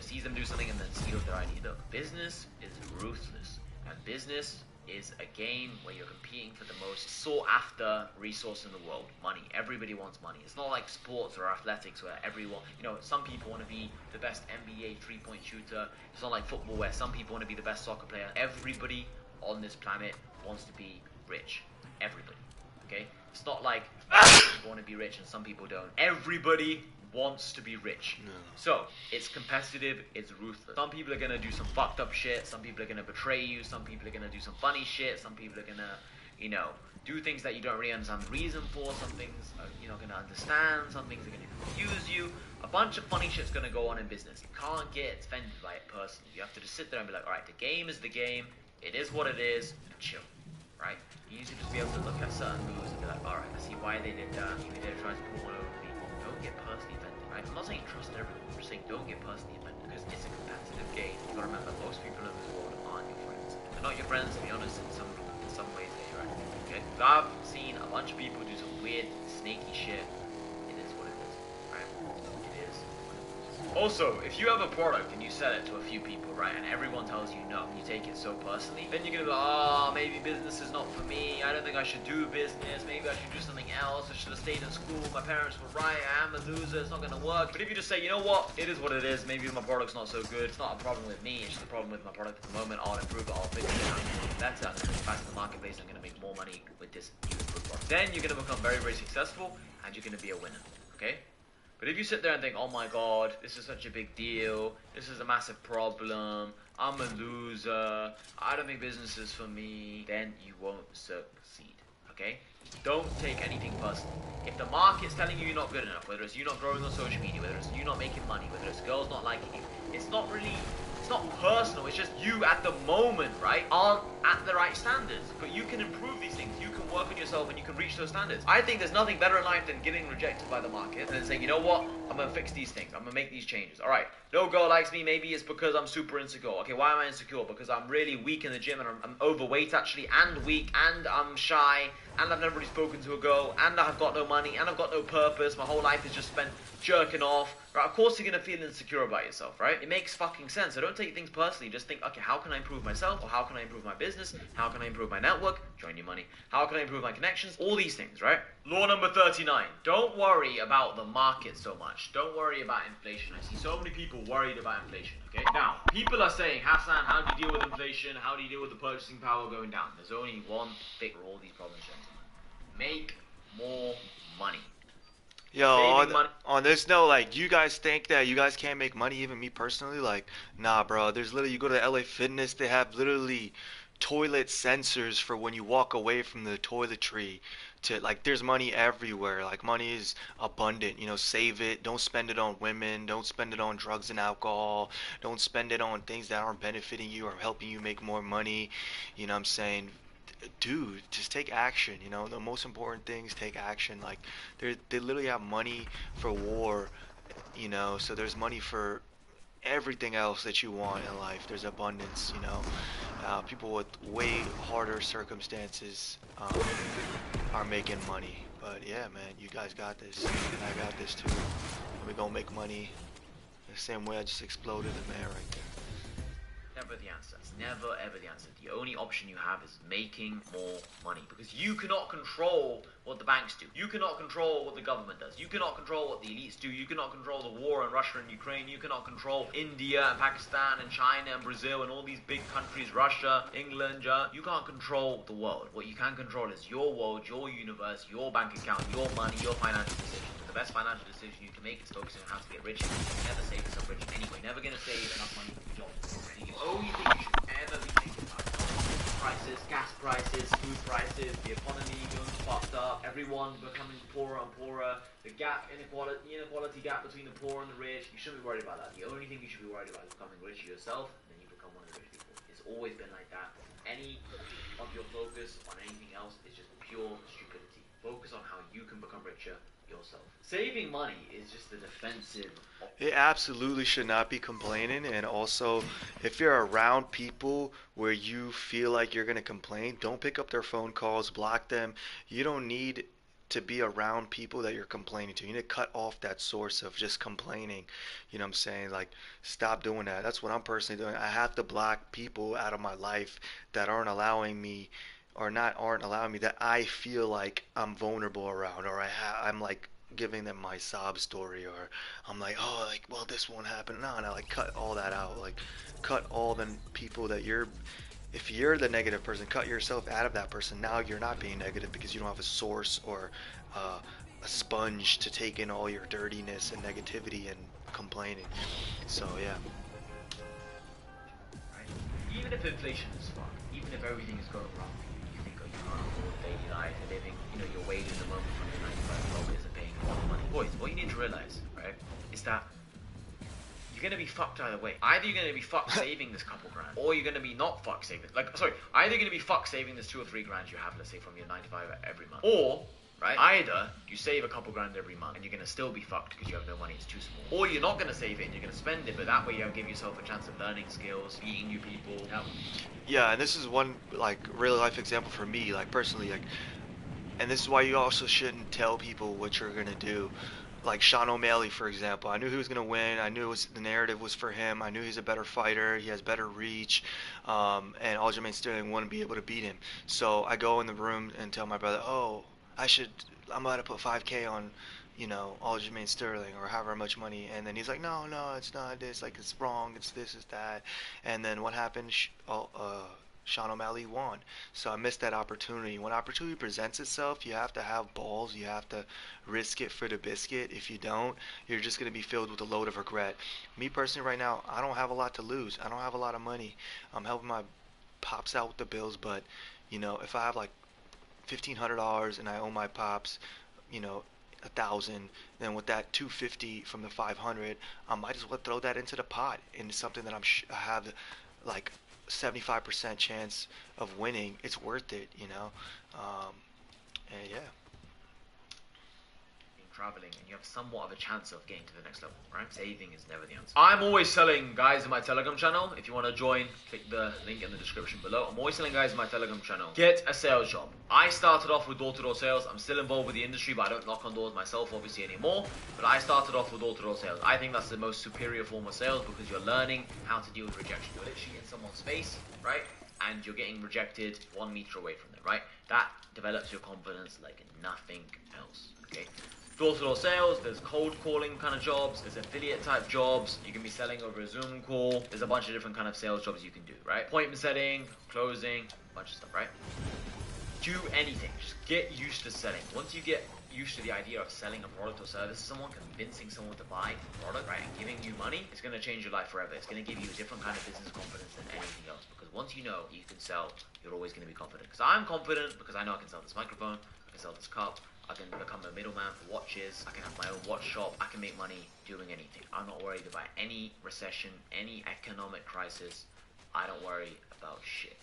sees them do something and then steals their idea. Look, business is ruthless. And business is a game where you're competing for the most sought after resource in the world, money. Everybody wants money. It's not like sports or athletics where everyone, some people want to be the best NBA 3-point shooter. It's not like football where some people want to be the best soccer player. Everybody on this planet wants to be rich. Everybody. Okay? It's not like some people want to be rich and some people don't. Everybody wants to be rich. No. So, it's competitive, it's ruthless. Some people are going to do some fucked up shit, some people are going to betray you, some people are going to do some funny shit, some people are going to, do things that you don't really understand the reason for, some things you're not going to understand, some things are going to confuse you. A bunch of funny shit's going to go on in business. You can't get offended by it personally. You have to just sit there and be like, alright, the game is the game, it is what it is, chill, right? You need to just be able to look at certain moves and be like, alright, I see why they did that, maybe they're trying to pull one over me. Don't get personally offended, right? I'm not saying trust everyone, I'm just saying don't get personally offended, because it's a competitive game. You gotta remember, most people in this world aren't your friends. They're not your friends, to be honest, in some ways they're right. Okay? I've seen a bunch of people do some weird, snaky shit. It is what it is, right? It is what it is. Also, if you have a product and you sell it to a few people, right, and everyone tells you no, you take it so personally, then you're gonna be like, oh, maybe business is not for me, I don't think I should do business, maybe I should do something else, I should have stayed in school, my parents were right, I am a loser, it's not gonna work. But if you just say, you know what, it is what it is, maybe my product's not so good, it's not a problem with me, it's just a problem with my product at the moment, I'll improve it, I'll fix it, I'm gonna do better, I'm gonna get back to the marketplace, I'm gonna make more money with this new improved product. Then you're gonna become very, very successful, and you're gonna be a winner, okay? But if you sit there and think, oh my god, this is such a big deal, this is a massive problem, I'm a loser, I don't think business is for me, then you won't succeed, okay? Don't take anything personally. If the market's telling you you're not good enough, whether it's you not growing on social media, whether it's you not making money, whether it's girls not liking you, it's not personal, it's just you at the moment, right, aren't at the right standards. But you can improve these things, you can work on yourself and you can reach those standards. I think there's nothing better in life than getting rejected by the market and then saying, you know what, I'm gonna fix these things, I'm gonna make these changes. Alright, no girl likes me, maybe it's because I'm super insecure. Okay, why am I insecure? Because I'm really weak in the gym and I'm overweight actually, and weak, and I'm shy, and I've never really spoken to a girl, and I've got no money, and I've got no purpose, my whole life is just spent jerking off, right? Of course you're gonna feel insecure about yourself, right? It makes fucking sense. So don't take things personally, just think, okay, how can I improve myself, or how can I improve my business, how can I improve my network, join your money, how can I improve my connections, all these things, right? Law number 39, don't worry about the market so much, don't worry about inflation. I see so many people worried about inflation, okay? Now, people are saying, Hassan, how do you deal with inflation, how do you deal with the purchasing power going down? There's only one fix for all these problems, gentlemen. Make more money. Yo, on this note, like, you guys think that you guys can't make money, even me personally? Like, nah, bro, there's literally, you go to LA Fitness, they have literally toilet sensors for when you walk away from the toiletry to, like, there's money everywhere. Like, money is abundant, save it. Don't spend it on women, don't spend it on drugs and alcohol, don't spend it on things that aren't benefiting you or helping you make more money. You know what I'm saying? Dude, just take action. The most important thing is take action. Like, they literally have money for war, so there's money for everything else that you want in life. There's abundance. People with way harder circumstances are making money. But yeah, man, you guys got this. I got this too. We're gonna make money the same way I just exploded a man right there. Never the answer. It's never ever the answer. The only option you have is making more money, because you cannot control what the banks do. You cannot control what the government does. You cannot control what the elites do. You cannot control the war in Russia and Ukraine. You cannot control India and Pakistan and China and Brazil and all these big countries, Russia, England. You can't control the world. What you can control is your world, your universe, your bank account, your money, your financial decisions. the best financial decision you can make is focusing on how to get rich. You never save yourself rich anyway. You're never going to save enough money for your job. The only thing you should ever be thinking about is prices, gas prices, food prices, the economy going fucked up, everyone becoming poorer and poorer, the inequality gap between the poor and the rich. You shouldn't be worried about that. The only thing you should be worried about is becoming rich yourself, and then you become one of the rich people. It's always been like that. Any of your focus on anything else is just pure stupidity. Focus on how you can become richer yourself. Saving money is just a defensive. It absolutely should not be complaining. And also, if you're around people where you feel like you're going to complain, don't pick up their phone calls, block them. You don't need to be around people that you're complaining to. You need to cut off that source of just complaining. You know what I'm saying? Like, stop doing that. That's what I'm personally doing. I have to block people out of my life that aren't allowing me, or not aren't allowing me, that I feel like I'm vulnerable around, or I'm like giving them my sob story, or I'm like, oh, like, well, this won't happen. No, like, cut all that out. Like, cut all the people that if you're the negative person, cut yourself out of that person. Now you're not being negative because you don't have a source or a sponge to take in all your dirtiness and negativity and complaining. So yeah. Right? Even if inflation is fucked, even if everything is going wrong, you think, oh, you can't afford daily life, and living, your wage in the moment from your 9 to 5 job isn't paying a lot of money. Boys, what you need to realize, right, is that you're gonna be fucked either way. Either you're gonna be fucked saving this couple grand, or you're gonna be not fucked saving. Either you're gonna be fucked saving this 2 or 3 grand you have, let's say, from your 9 to 5 every month, or right, either you save a couple grand every month and you're gonna still be fucked because you have no money, it's too small, or you're not gonna save it and you're gonna spend it, but that way you'll give yourself a chance of learning skills, meeting new people. Yeah, and this is one like real life example for me, like personally, like, and this is why you also shouldn't tell people what you're gonna do. Like Sean O'Malley, for example, I knew he was gonna win. I knew the narrative was for him. I knew he's a better fighter. He has better reach, and Aljamain Sterling wouldn't be able to beat him. So I go in the room and tell my brother, "Oh, I'm about to put 5K on, Aljamain Sterling or however much money." And then he's like, "No, it's not this. Like, it's wrong. It's this, it's that." And then what happened? Sean O'Malley won. So I missed that opportunity. When opportunity presents itself, you have to have balls. You have to risk it for the biscuit. If you don't, you're just going to be filled with a load of regret. Me personally right now, I don't have a lot to lose. I don't have a lot of money. I'm helping my pops out with the bills, but if I have like $1,500 and I owe my pops, 1,000, then with that 250 from the 500, I might as well throw that into the pot into something that I have like 75% chance of winning. It's worth it, and yeah. Traveling, and you have somewhat of a chance of getting to the next level, right? Saving is never the answer. I'm always selling guys in my Telegram channel. If you want to join, click the link in the description below. I'm always selling guys in my Telegram channel. Get a sales job. I started off with door-to-door sales. I'm still involved with the industry, but I don't knock on doors myself, obviously, anymore. But I started off with door-to-door sales. I think that's the most superior form of sales because you're learning how to deal with rejection. You're literally in someone's face, right? And you're getting rejected 1 meter away from them, right? That develops your confidence like nothing else, okay? Door-to-door sales, there's cold calling kind of jobs, there's affiliate type jobs, you can be selling over a Zoom call, there's a bunch of different kind of sales jobs you can do, right? Appointment setting, closing, a bunch of stuff, right? Do anything, just get used to selling. Once you get used to the idea of selling a product or service to someone, convincing someone to buy a product, right, and giving you money, it's going to change your life forever. It's going to give you a different kind of business confidence than anything else, because once you know you can sell, you're always going to be confident. Because I'm confident because I know I can sell this microphone, I can sell this cup, I can become a middleman for watches, I can have my own watch shop, I can make money doing anything. I'm not worried about any recession, any economic crisis. I don't worry about shit,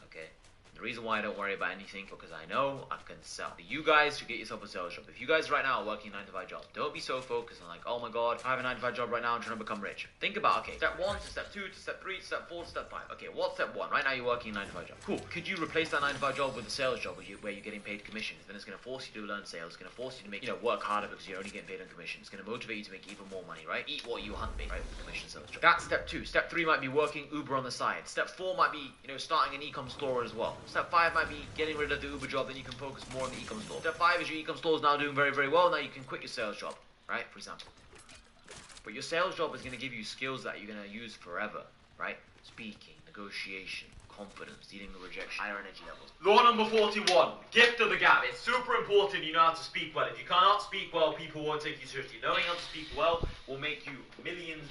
okay? The reason why I don't worry about anything because I know I can sell. For you guys who get yourself a sales job, if you guys right now are working a 9 to 5 job, don't be so focused on like, oh my god, I have a 9 to 5 job right now, I'm trying to become rich. Think about, okay, step 1 to step 2 to step 3 to step 4 to step 5. Okay, what's step 1? Right now you're working a 9 to 5 job. Cool. Could you replace that 9 to 5 job with a sales job where you're getting paid commissions? Then it's going to force you to learn sales. It's going to force you to make, work harder because you're only getting paid on commission. It's going to motivate you to make even more money, right? Eat what you hunt, right? With commission sales job. That's step 2. Step 3 might be working Uber on the side. Step 4 might be, starting an e-com store as well. Step 5 might be getting rid of the Uber job, then you can focus more on the e-com store. Step 5 is your e-com store is now doing very, very well. Now you can quit your sales job, right? For example. But your sales job is going to give you skills that you're going to use forever, right? Speaking, negotiation, confidence, dealing with rejection, higher energy levels. Law number 41, gift of the gab. It's super important you know how to speak well. If you cannot speak well, people won't take you seriously. Knowing how to speak well will make you millions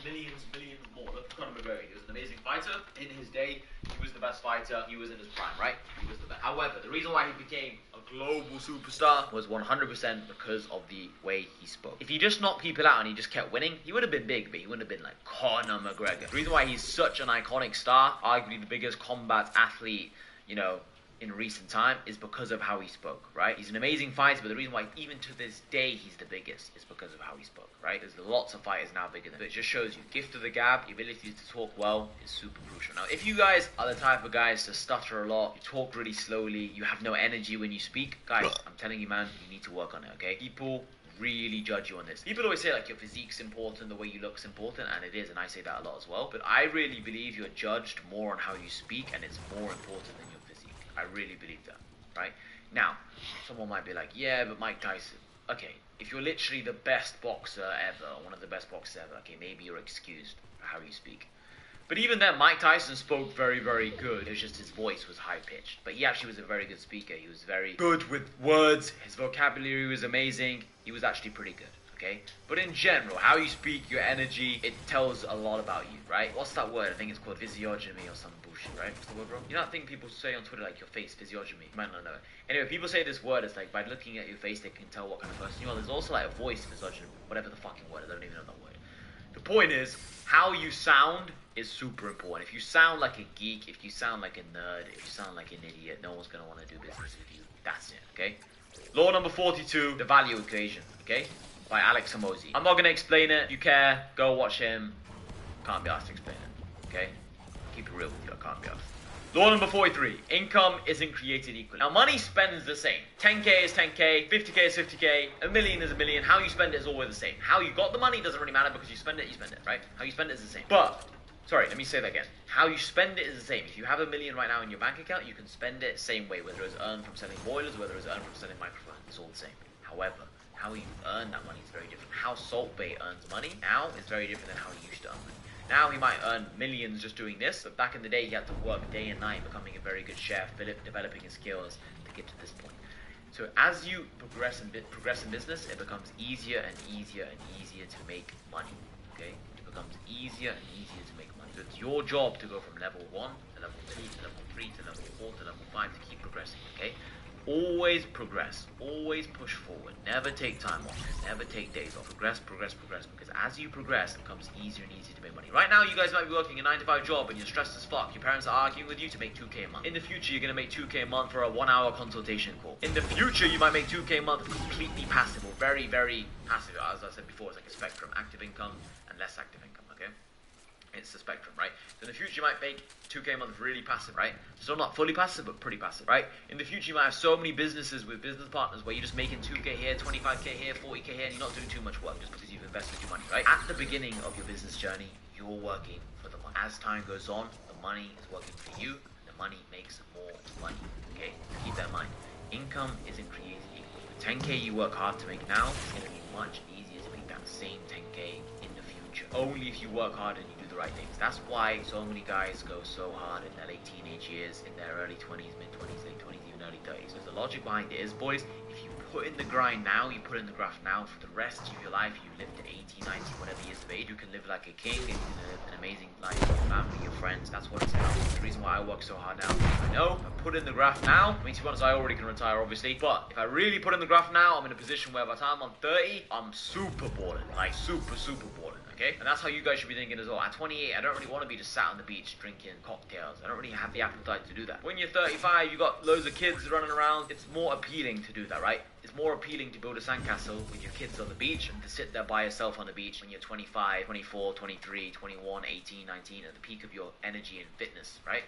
more. Look at Conor McGregor. He was an amazing fighter. In his day, he was the best fighter. He was in his prime, right? He was the best. However, the reason why he became a global superstar was 100% because of the way he spoke. If he just knocked people out and he just kept winning, he would have been big, but he wouldn't have been like Conor McGregor. The reason why he's such an iconic star, arguably the biggest combat athlete, you know, in recent time, is because of how he spoke, right? He's an amazing fighter, but the reason why even to this day he's the biggest is because of how he spoke, right? There's lots of fighters now bigger than him. But it just shows you, gift of the gab, the ability to talk well is super crucial. Now, if you guys are the type of guys to stutter a lot, you talk really slowly, you have no energy when you speak, guys, I'm telling you, man, you need to work on it, okay? People really judge you on this. People always say like your physique's important, the way you look's important, and it is, and I say that a lot as well. But I really believe you're judged more on how you speak, and it's more important than your physique. I really believe that, right? Now, someone might be like, yeah, but Mike Tyson. Okay, if you're literally the best boxer ever, one of the best boxers ever, okay, maybe you're excused for how you speak. But even then, Mike Tyson spoke very, very good. It was just his voice was high-pitched. But he actually was a very good speaker. He was very good with words. His vocabulary was amazing. He was actually pretty good, okay? But in general, how you speak, your energy, it tells a lot about you, right? What's that word? I think it's called physiognomy or some bullshit, right? What's the word, bro? You know that thing people say on Twitter, like your face, physiognomy? You might not know it. Anyway, people say this word is like, by looking at your face, they can tell what kind of person you are. There's also like a voice physiognomy, whatever the fucking word is. I don't even know that word. The point is, how you sound is super important. If you sound like a geek, if you sound like a nerd, if you sound like an idiot, no one's going to want to do business with you. That's it, okay? Law number 42, the value equation, okay? By Alex Hormozi. I'm not going to explain it. If you care, go watch him. Can't be asked to explain it, okay? Keep it real with you, I can't be asked. Law number 43, income isn't created equally. Now, money spends the same. 10k is 10k, 50k is 50k, a million is a million. How you spend it is always the same. How you got the money doesn't really matter because you spend it, right? How you spend it is the same. But, sorry, let me say that again. How you spend it is the same. If you have $1 million right now in your bank account, you can spend it the same way, whether it's earned from selling boilers, whether it's earned from selling microphones. It's all the same. However, how you earn that money is very different. How Salt Bae earns money now is very different than how he used to earn money. Now he might earn millions just doing this, but back in the day he had to work day and night, becoming a very good chef, developing his skills to get to this point. So as you progress in business, it becomes easier and easier and easier to make money. Okay, it becomes easier and easier to make money. So it's your job to go from level 1 to level 2 to level 3 to level 4 to level 5 to keep progressing. Okay. Always progress, always push forward, never take time off, never take days off, progress, because as you progress, it becomes easier and easier to make money. Right now, you guys might be working a 9-to-5 job and you're stressed as fuck. Your parents are arguing with you to make 2k a month. In the future, you're going to make 2k a month for a 1-hour consultation call. In the future, you might make 2k a month completely passive, or very, very passive. As I said before, it's like a spectrum, active income and less active income, okay? It's the spectrum, right? So in the future, you might make 2k a month really passive, right? Still not fully passive, but pretty passive, right? In the future, you might have so many businesses with business partners where you're just making 2k here, 25k here, 40k here, and you're not doing too much work just because you've invested your money, right? At the beginning of your business journey, you're working for the money. As time goes on, the money is working for you. The money makes more money, okay? Keep that in mind. Income isn't created equal. The 10k you work hard to make now is going to be much easier to make that same 10k in the future. Only if you work hard and you do the right things. That's why so many guys go so hard in their late teenage years, in their early 20s, mid 20s, late 20s, even early 30s. So the logic behind it is, boys, if you put in the grind now, you put in the graft now, for the rest of your life, you live to 80, 90, whatever years of age, you can live like a king, and you can live an amazing life with your family, your friends. That's what it's about. The reason why I work so hard now, I know I put in the graft now. I mean, to be honest, I already can retire, obviously, but if I really put in the graft now, I'm in a position where by the time I'm 30, I'm super balling, like super balling. Okay? And that's how you guys should be thinking as well. At 28, I don't really want to be just sat on the beach drinking cocktails. I don't really have the appetite to do that. When you're 35, you got loads of kids running around. It's more appealing to do that, right? It's more appealing to build a sandcastle with your kids on the beach and to sit there by yourself on the beach when you're 25, 24, 23, 21, 18, 19, at the peak of your energy and fitness, right?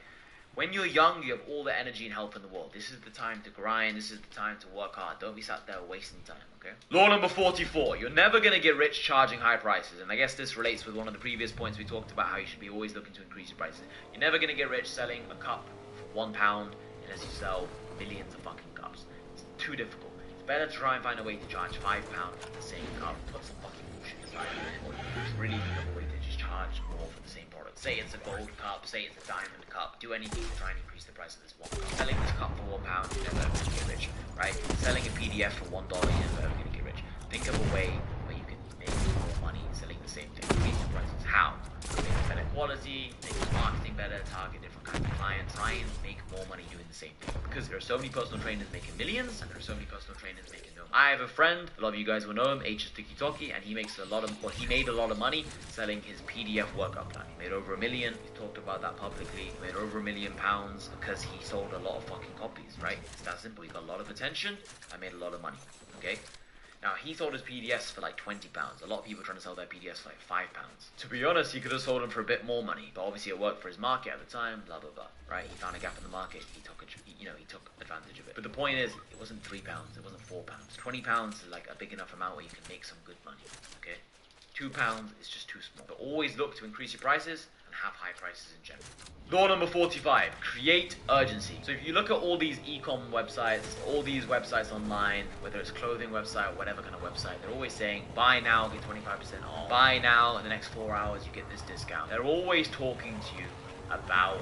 When you're young, you have all the energy and health in the world. This is the time to grind. This is the time to work hard. Don't be sat there wasting time, okay? Law number 44. You're never going to get rich charging high prices. And I guess this relates with one of the previous points we talked about, how you should be always looking to increase your prices. You're never going to get rich selling a cup for £1 unless you sell millions of fucking cups. It's too difficult. It's better to try and find a way to charge £5 for the same cup. Put some fucking bullshit aside. Or just really think of a way to just charge charge more for the same product. Say it's a gold cup, say it's a diamond cup. Do anything to try and increase the price of this one cup. Selling this cup for £1, you're never going to get rich, right? Selling a PDF for $1, you're never going to get rich. Think of a way where you can make more money selling the same thing. Increase the prices. How? Make better quality, make your marketing better, target different kinds of clients, try and make more money doing the same thing. Because there are so many personal trainers making millions, and there are so many personal trainers making no money. I have a friend, a lot of you guys will know him, H is Tiki and he makes a lot of, well, he made a lot of money selling his PDF workout plan. He made over $1 million. He talked about that publicly. He made over £1 million because he sold a lot of fucking copies, right? It's that simple. He got a lot of attention. I made a lot of money. Okay. Now, he sold his PDFs for like £20. A lot of people are trying to sell their PDFs for like £5. To be honest, he could have sold them for a bit more money, but obviously it worked for his market at the time, blah, blah, blah, right? He found a gap in the market, he took advantage of it. But the point is, it wasn't £3, it wasn't £4. £20 is like a big enough amount where you can make some good money, okay? £2 is just too small. But always look to increase your prices and have high prices in general. Law number 45, create urgency. So if you look at all these e-com websites, all these websites online, whether it's clothing website or whatever kind of website, they're always saying, buy now, get 25% off. Buy now, in the next 4 hours, you get this discount. They're always talking to you about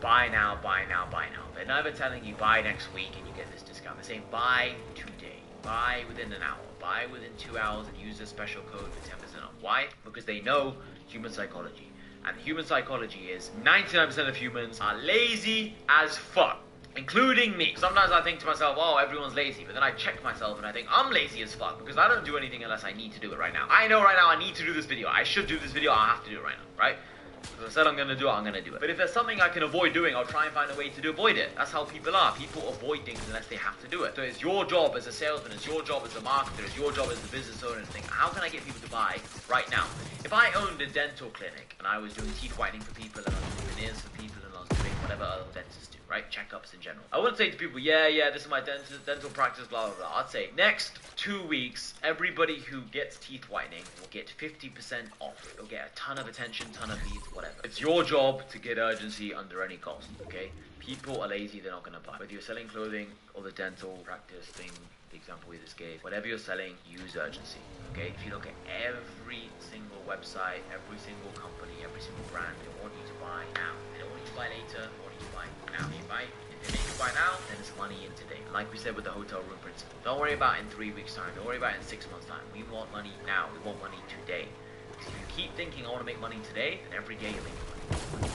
buy now, buy now, buy now. They're never telling you buy next week and you get this discount. They're saying buy today, buy within an hour, buy within 2 hours and use a special code for 10% off. Why? Because they know human psychology. And human psychology is 99% of humans are lazy as fuck, including me. Sometimes I think to myself, oh, everyone's lazy, but then I check myself and I think I'm lazy as fuck because I don't do anything unless I need to do it right now. I know right now I need to do this video. I should do this video. I have to do it right now, right? If I said I'm going to do it, I'm going to do it. But if there's something I can avoid doing, I'll try and find a way to avoid it. That's how people are. People avoid things unless they have to do it. So it's your job as a salesman, it's your job as a marketer, it's your job as a business owner to think, how can I get people to buy right now? If I owned a dental clinic and I was doing teeth whitening for people and I was doing veneers for people and I was doing whatever other dentists do, right? Checkups in general. I wouldn't say to people, yeah, this is my dental practice, blah, blah, blah. I'd say, next 2 weeks, everybody who gets teeth whitening will get 50% off. You'll get a ton of attention, ton of leads, whatever. It's your job to get urgency under any cost, okay? People are lazy, they're not going to buy. Whether you're selling clothing or the dental practice thing, the example we just gave, whatever you're selling, use urgency, okay? If you look at every single website, every single company, every single brand, they want you to buy now. They don't want you to buy later, they want you to buy now. If they make you buy now, then it's money in today. And like we said with the hotel room principle, don't worry about it in 3 weeks time, don't worry about it in 6 months time. We want money now, we want money today. If you keep thinking, I want to make money today, then every day you're making money.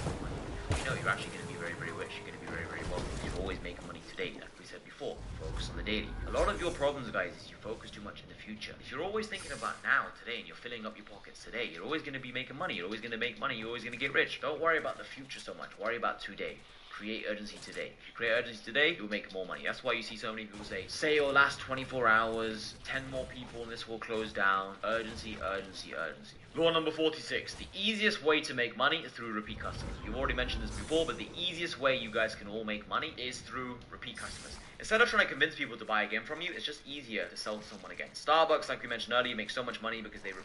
You know you're actually going to be very, very rich. You're going to be very, very wealthy. You're always making money today. Like we said before, focus on the daily. A lot of your problems, guys, is you focus too much in the future. If you're always thinking about now, today, and you're filling up your pockets today, you're always going to be making money. You're always going to make money. You're always going to get rich. Don't worry about the future so much. Worry about today. Create urgency today. If you create urgency today, you'll make more money. That's why you see so many people say, sale lasts 24 hours, 10 more people and this will close down. Urgency, urgency, urgency. Law number 46. The easiest way to make money is through repeat customers. You've already mentioned this before, but the easiest way you guys can all make money is through repeat customers. Instead of trying to convince people to buy again from you, it's just easier to sell to someone again. Starbucks, like we mentioned earlier, makes so much money because they have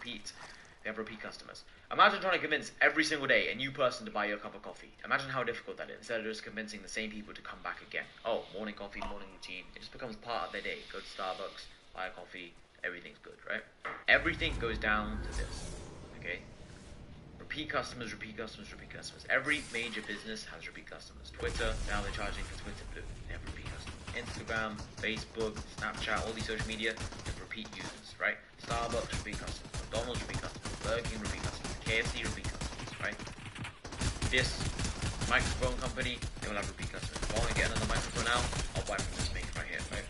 repeat customers. Imagine trying to convince every single day a new person to buy your cup of coffee. Imagine how difficult that is. Instead of just convincing the same people to come back again. Oh, morning coffee, morning routine. It just becomes part of their day. Go to Starbucks, buy a coffee, everything's good, right? Everything goes down to this, okay? Repeat customers, repeat customers, repeat customers. Every major business has repeat customers. Twitter, now they're charging for Twitter Blue. They have repeat customers. Instagram, Facebook, Snapchat, all these social media have repeat users, right? Starbucks, repeat customers. McDonald's, repeat customers. Burger King, repeat customers. KFC, repeat customers, right? This microphone company, they will have repeat customers. If I want to get another microphone now, I'll buy from this maker right here, right?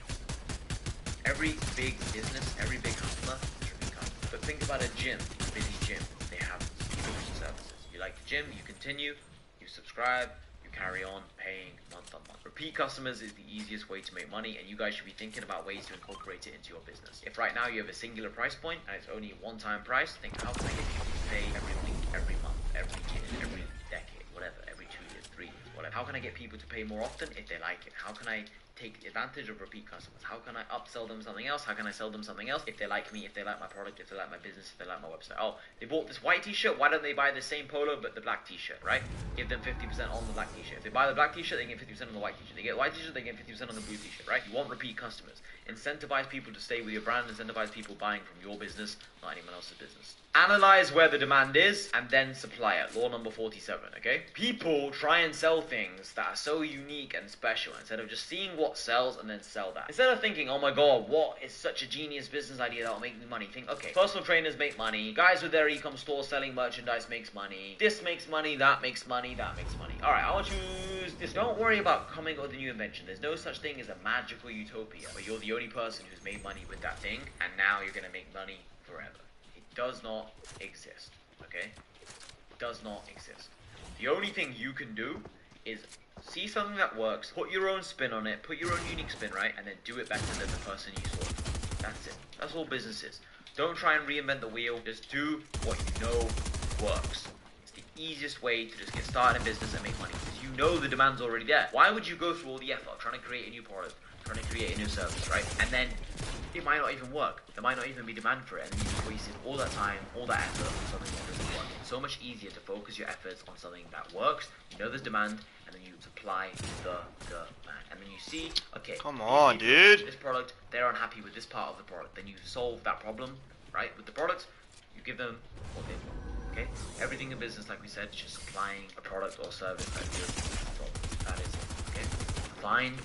Every big business, every big customer is repeat customers. But think about a gym, a busy gym. They have subscription services. You like the gym, you continue, you subscribe, you carry on paying month on month. Repeat customers is the easiest way to make money, and you guys should be thinking about ways to incorporate it into your business. If right now you have a singular price point and it's only a one-time price, think how can I get people to pay every week, every month, every year, every decade, whatever, every 2 years, 3 years, whatever. How can I get people to pay more often if they like it? How can I take advantage of repeat customers? How can I upsell them something else? How can I sell them something else if they like me, if they like my product, if they like my business, if they like my website? Oh, they bought this white t-shirt, why don't they buy the same polo but the black t-shirt, right? Give them 50% on the black t-shirt. If they buy the black t-shirt, they get 50% on the white t-shirt. They get the white t-shirt, they get 50% on the blue t-shirt, right? You want repeat customers. Incentivize people to stay with your brand, incentivize people buying from your business, not anyone else's business. Analyze where the demand is and then supply it. Law number 47, okay? People try and sell things that are so unique and special instead of just seeing what sells and then sell that. Instead of thinking, oh my god, what is such a genius business idea that will make me money? Think, okay, personal trainers make money, guys with their e-com store selling merchandise makes money, this makes money, that makes money, that makes money. Alright, I'll choose this. Don't worry about coming up with a new invention. There's no such thing as a magical utopia where you're the only person who's made money with that thing and now you're gonna make money forever. Does not exist, okay? Does not exist. The only thing you can do is see something that works, put your own spin on it, put your own unique spin, right? And then do it better than the person you saw. That's it. That's all business is. Don't try and reinvent the wheel. Just do what you know works. It's the easiest way to just get started in business and make money because you know the demand's already there. Why would you go through all the effort trying to create a new product, trying to create a new service, right? And then it might not even work. There might not even be demand for it, and then you've wasted all that time, all that effort on something that doesn't work. It's so much easier to focus your efforts on something that works. You know there's demand, and then you supply the demand. And then you see, okay, come on, dude. This product, they're unhappy with this part of the product. Then you solve that problem, right? With the product, you give them what they want. Okay? Everything in business, like we said, is just supplying a product or service that you solve. That is it. Okay? Find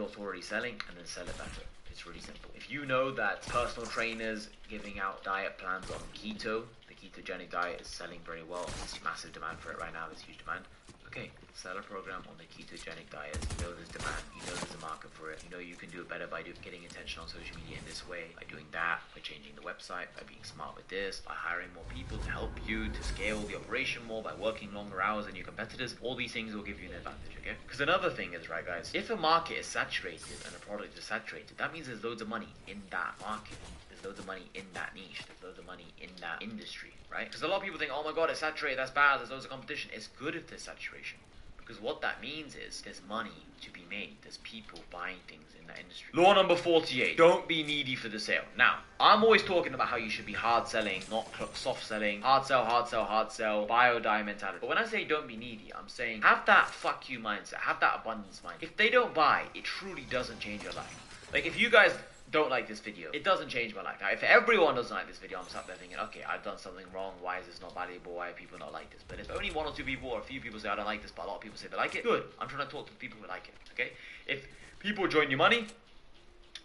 what's already selling, and then sell it better. It's really simple. If you know that personal trainers giving out diet plans on keto, the ketogenic diet is selling very well, there's massive demand for it right now, there's huge demand. Okay, sell a program on the ketogenic diet. You know there's demand, you know there's a market for it, you know you can do it better by getting attention on social media in this way, by doing that, by changing the website, by being smart with this, by hiring more people to help you to scale the operation more, by working longer hours than your competitors. All these things will give you an advantage, okay? Because another thing is, right guys, if a market is saturated and a product is saturated, that means there's loads of money in that market. There's loads of money in that niche. There's loads of money in that industry, right? Because a lot of people think, oh my god, it's saturated, that's bad, there's loads of competition. It's good if there's saturation. Because what that means is there's money to be made. There's people buying things in that industry. Law number 48. Don't be needy for the sale. Now, I'm always talking about how you should be hard selling, not soft selling. Hard sell, hard sell, hard sell. Buy or die mentality. But when I say don't be needy, I'm saying have that fuck you mindset. Have that abundance mind. If they don't buy, it truly doesn't change your life. Like if you guys don't like this video, it doesn't change my life. Now, if everyone doesn't like this video, I'm sat there thinking, okay, I've done something wrong, why is this not valuable, why are people not like this? But if only one or two people or a few people say I don't like this, but a lot of people say they like it, good. I'm trying to talk to the people who like it, okay? If people join your money,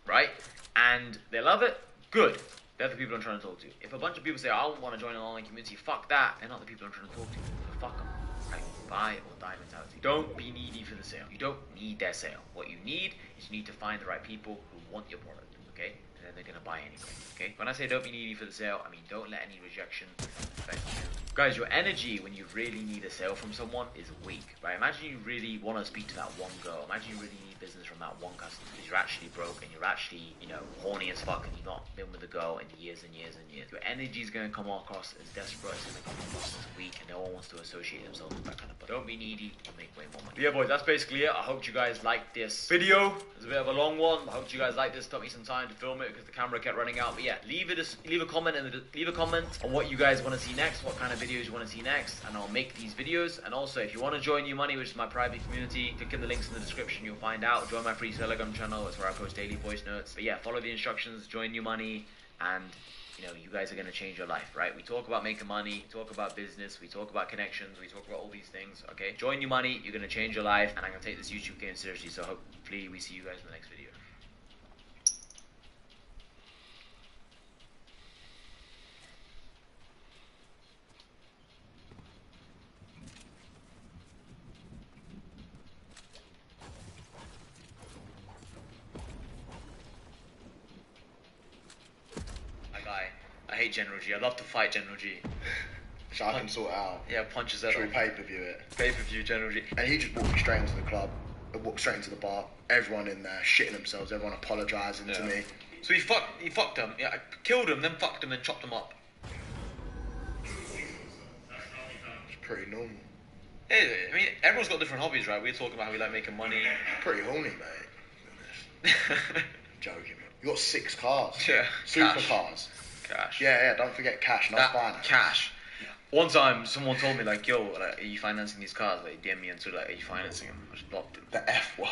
right, and they love it, good. They're the people I'm trying to talk to. If a bunch of people say, I don't want to join an online community, fuck that, they're not the people I'm trying to talk to. So fuck them. Right? Buy or die mentality. Don't be needy for the sale. You don't need their sale. What you need is you need to find the right people who want your product. Okay? And then they're gonna buy anyway. Okay? When I say don't be needy for the sale, I mean don't let any rejection affect you. Guys, your energy when you really need a sale from someone is weak, right? Imagine you really want to speak to that one girl. Imagine you really need business from that one customer because you're actually broke and you're actually, you know, horny as fuck and you've not been with a girl in years and years and years. Your energy is going to come across as desperate, it's going to come across as weak, and no one wants to associate themselves with that kind of person. Don't be needy, you'll make way more money. But yeah, boys, that's basically it. I hope you guys liked this video. It's a bit of a long one. I hope you guys liked this. It took me some time to film it because the camera kept running out. But yeah, leave a comment on what you guys want to see next, what kind of videos you want to see next, and I'll make these videos. And also, if you want to join New Money, which is my private community, click in the links in the description, you'll find out. Join my free Telegram channel, it's where I post daily voice notes. But yeah, follow the instructions, join New Money, and you know, you guys are going to change your life, right? We talk about making money, we talk about business, we talk about connections, we talk about all these things, okay? Join New Money, you're going to change your life, and I'm going to take this YouTube game seriously, so hopefully we see you guys in the next video. I hate General G. I love to fight General G. So I can sort it out. Yeah, punches that. Should we pay-per-view it? Pay-per-view General G. And he just walked me straight into the club, walked straight into the bar. Everyone in there shitting themselves. Everyone apologising to me. So he fucked him. Yeah, I killed him, then fucked him, then chopped him up. It's pretty normal. Yeah, I mean, everyone's got different hobbies, right? We're talking about how we like making money. Pretty horny, mate. Joking, man. You got 6 cars. Yeah. Supercars. Cash. Yeah, don't forget cash. Not finance. Cash. One time, someone told me like, "Yo, like, are you financing these cars?" Like, DM me and so like, "Are you financing them?" I just blocked them. The F word.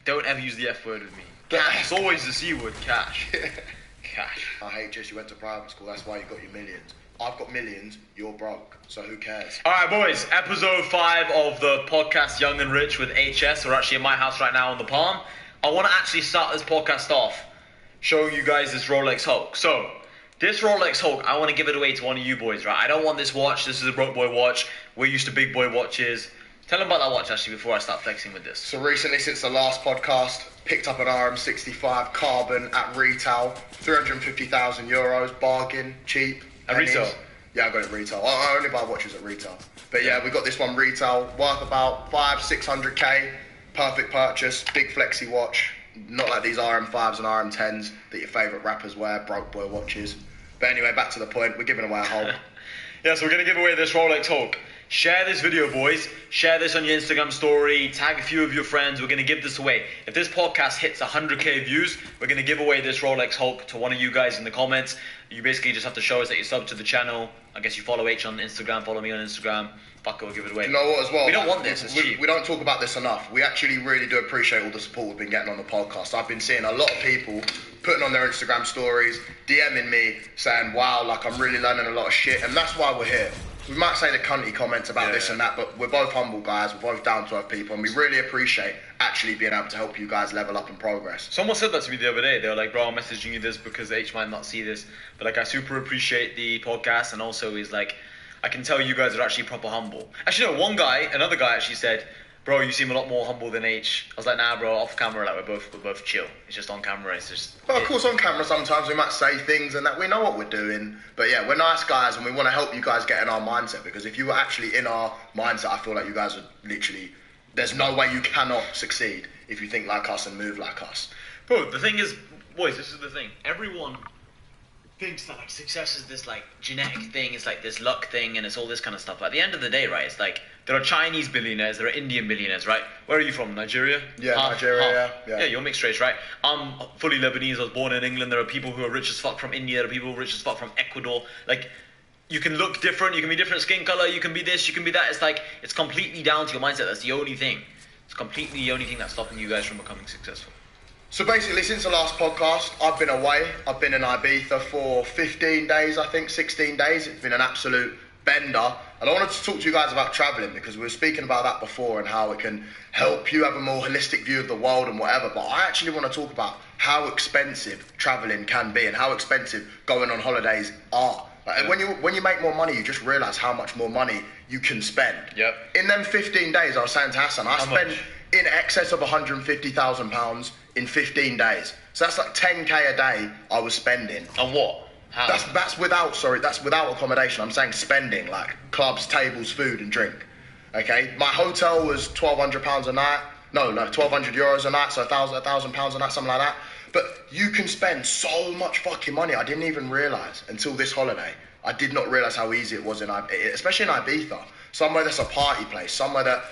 Don't ever use the F word with me. Cash. It's always the C word. Cash. Cash. I hate just you went to private school. That's why you got your millions. I've got millions. You're broke. So who cares? All right, boys. Episode 5 of the podcast Young and Rich with HS. We're actually in my house right now on the Palm. I want to actually start this podcast off showing you guys this Rolex Hulk. So, this Rolex Hulk, I want to give it away to one of you boys, right? I don't want this watch. This is a broke boy watch. We're used to big boy watches. Tell them about that watch, actually, before I start flexing with this. So recently, since the last podcast, picked up an RM65 carbon at retail, 350,000 euros, bargain, cheap. At retail? Yeah, I got it at retail. I only buy watches at retail. But yeah, we got this one retail, worth about 500-600k. Perfect purchase, big flexi watch. Not like these RM5s and RM10s that your favourite rappers wear, broke boy watches. But anyway, back to the point, we're giving away a Hulk. Yeah, so we're going to give away this Rolex Hulk. Share this video, boys. Share this on your Instagram story. Tag a few of your friends. We're going to give this away. If this podcast hits 100k views, we're going to give away this Rolex Hulk to one of you guys in the comments. You basically just have to show us that you sub to the channel. I guess you follow H on Instagram, follow me on Instagram. Fuck it, we'll give it away. Do you know what as well? We don't want this, it's cheap. We don't talk about this enough. We actually really do appreciate all the support we've been getting on the podcast. I've been seeing a lot of people putting on their Instagram stories, DMing me, saying, wow, like I'm really learning a lot of shit. And that's why we're here. We might say the cunty comments about this and that, but we're both humble guys, we're both down-to-earth people, and we really appreciate actually being able to help you guys level up and progress. Someone said that to me the other day. They were like, bro, I'm messaging you this because H might not see this. But like, I super appreciate the podcast, and also is like, I can tell you guys are actually proper humble. Actually, no, another guy actually said, bro, you seem a lot more humble than H. I was like, nah, bro, off camera, like we're both chill. It's just on camera, it's just... Well, of course, on camera sometimes we might say things and that we know what we're doing. But yeah, we're nice guys and we want to help you guys get in our mindset, because if you were actually in our mindset, I feel like you guys would literally... There's no way you cannot succeed if you think like us and move like us. Bro, the thing is, boys, this is the thing. Everyone thinks that like success is this like genetic thing, it's like this luck thing, and it's all this kind of stuff. But at the end of the day, right, it's like there are Chinese billionaires, there are Indian billionaires, right? Where are you from? Nigeria? Yeah, Nigeria. Yeah, you're mixed race, right? I'm fully Lebanese. I was born in England. There are people who are rich as fuck from India. There are people who are rich as fuck from Ecuador. Like, you can look different. You can be different skin color. You can be this. You can be that. It's like it's completely down to your mindset. That's the only thing. It's completely the only thing that's stopping you guys from becoming successful. So basically, since the last podcast, I've been away. I've been in Ibiza for 15 days, I think, 16 days. It's been an absolute bender. And I wanted to talk to you guys about travelling, because we were speaking about that before and how it can help you have a more holistic view of the world and whatever. But I actually want to talk about how expensive travelling can be and how expensive going on holidays are. Like, when you make more money, you just realise how much more money you can spend. Yep. In them 15 days, I was saying to Hassan, I spent in excess of £150,000 in 15 days. So that's like 10k a day I was spending. On what? How? That's without accommodation. I'm saying spending, like clubs, tables, food and drink. Okay? My hotel was £1,200 a night. No, 1,200 euros a night, so £1,000 a night, something like that. But you can spend so much fucking money. I didn't even realise until this holiday. I did not realise how easy it was especially in Ibiza. Somewhere that's a party place, somewhere that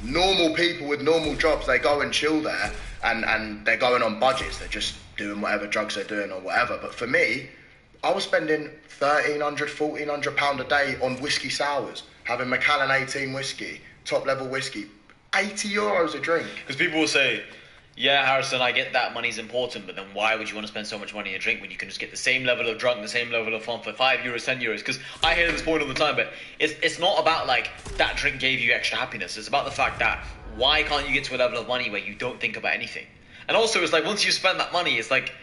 normal people with normal jobs, they go and chill there and they're going on budgets. They're just doing whatever drugs they're doing or whatever. But for me, I was spending £1,300-1,400 a day on whiskey sours, having Macallan 18 whiskey, top level whiskey, 80 euros a drink. Because people will say, yeah, Harrison, I get that money's important, but then why would you want to spend so much money on a drink when you can just get the same level of drunk, the same level of fun for €5, 10 euros? Because I hear this point all the time, but it's not about like that drink gave you extra happiness. It's about the fact that why can't you get to a level of money where you don't think about anything? And also, it's like once you spend that money, it's like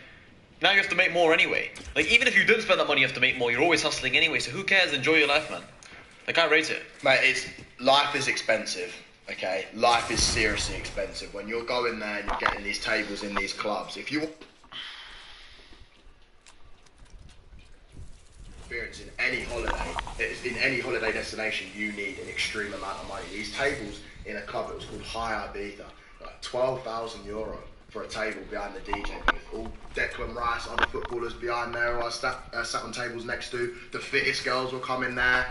now you have to make more anyway. Like even if you don't spend that money, you have to make more. You're always hustling anyway. So who cares? Enjoy your life, man. Like I rate it, mate. Life is expensive. Okay, life is seriously expensive. When you're going there and you're getting these tables in these clubs, if you experience in any holiday destination, you need an extreme amount of money. These tables in a club, it was called High Ibiza, like €12,000 for a table behind the DJ booth. All Declan Rice, other footballers behind there who I sat on tables next to. The fittest girls were coming there.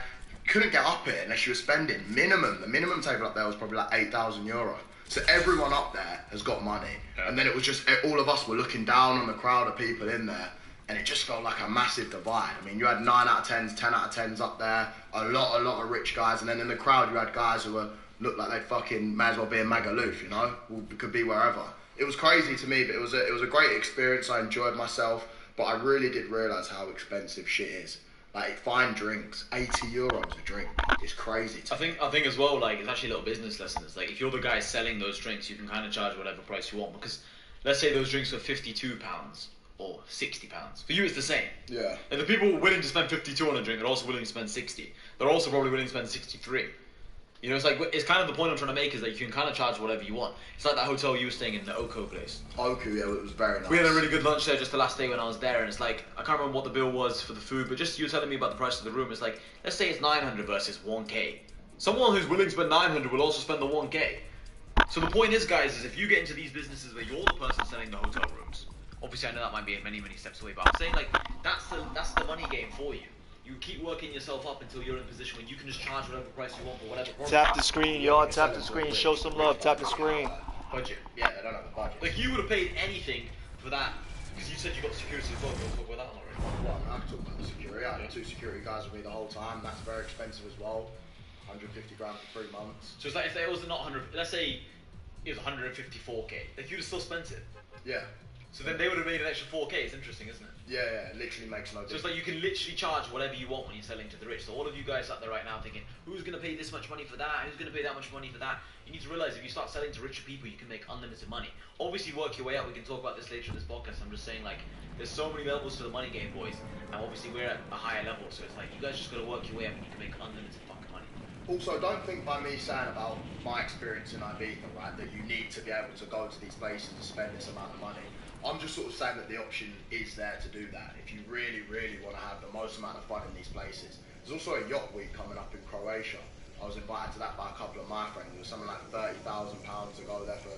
Couldn't get up it unless you were spending the minimum table up there was probably like €8,000. So everyone up there has got money, and then it was just all of us were looking down on the crowd of people in there, and it just felt like a massive divide. I mean, you had 9 out of 10s, 10 out of 10s up there, a lot of rich guys, and then in the crowd you had guys who looked like they fucking may as well be in Magaluf, you know, could be wherever. It was crazy to me, but it was a great experience. I enjoyed myself, but I really did realise how expensive shit is. Like, fine drinks, €80 a drink. It's crazy. I think as well, like, it's actually a little business lesson. It's like, if you're the guy selling those drinks, you can kind of charge whatever price you want, because let's say those drinks were £52 or £60. For you, it's the same. Yeah. And the people willing to spend 52 on a drink are also willing to spend 60. They're also probably willing to spend 63. You know, it's like, it's kind of the point I'm trying to make is that you can kind of charge whatever you want. It's like that hotel you were staying in, the Oko place. Oku, yeah, it was very nice. We had a really good lunch there just the last day when I was there, and it's like, I can't remember what the bill was for the food, but just you were telling me about the price of the room. It's like, let's say it's 900 versus 1K. Someone who's willing to spend 900 will also spend the 1K. So the point is, guys, is if you get into these businesses where you're the person selling the hotel rooms, obviously I know that might be many steps away, but I'm saying, like, that's the money game for you. You keep working yourself up until you're in a position where you can just charge whatever price you want for whatever product. Tap the screen, y'all. Tap the screen. Show some love. Tap the screen. Budget. Yeah, they don't have a budget. Like, you would have paid anything for that, because you said you got security as well. We'll talk about that one already. Well, I can talk about the security. I had 2 security guys with me the whole time. That's very expensive as well. 150 grand for 3 months. So it's like, if it was not 100, let's say it was 154k, like, you'd have still spent it. Yeah. So then they would have made an extra 4k. It's interesting, isn't it? Yeah, it literally makes no difference. So it's like you can literally charge whatever you want when you're selling to the rich. So all of you guys out there right now thinking, who's going to pay this much money for that? Who's going to pay that much money for that? You need to realize if you start selling to richer people, you can make unlimited money. Obviously, work your way up. We can talk about this later in this podcast. I'm just saying, like, there's so many levels to the money game, boys. And obviously, we're at a higher level. So it's like, you guys just got to work your way up and you can make unlimited fucking money. Also, don't think by me saying about my experience in Ibiza, right, that you need to be able to go to these places and spend this amount of money. I'm just sort of saying that the option is there to do that if you really want to have the most amount of fun in these places. There's also a yacht week coming up in Croatia. I was invited to that by a couple of my friends. It was something like £30,000 to go there for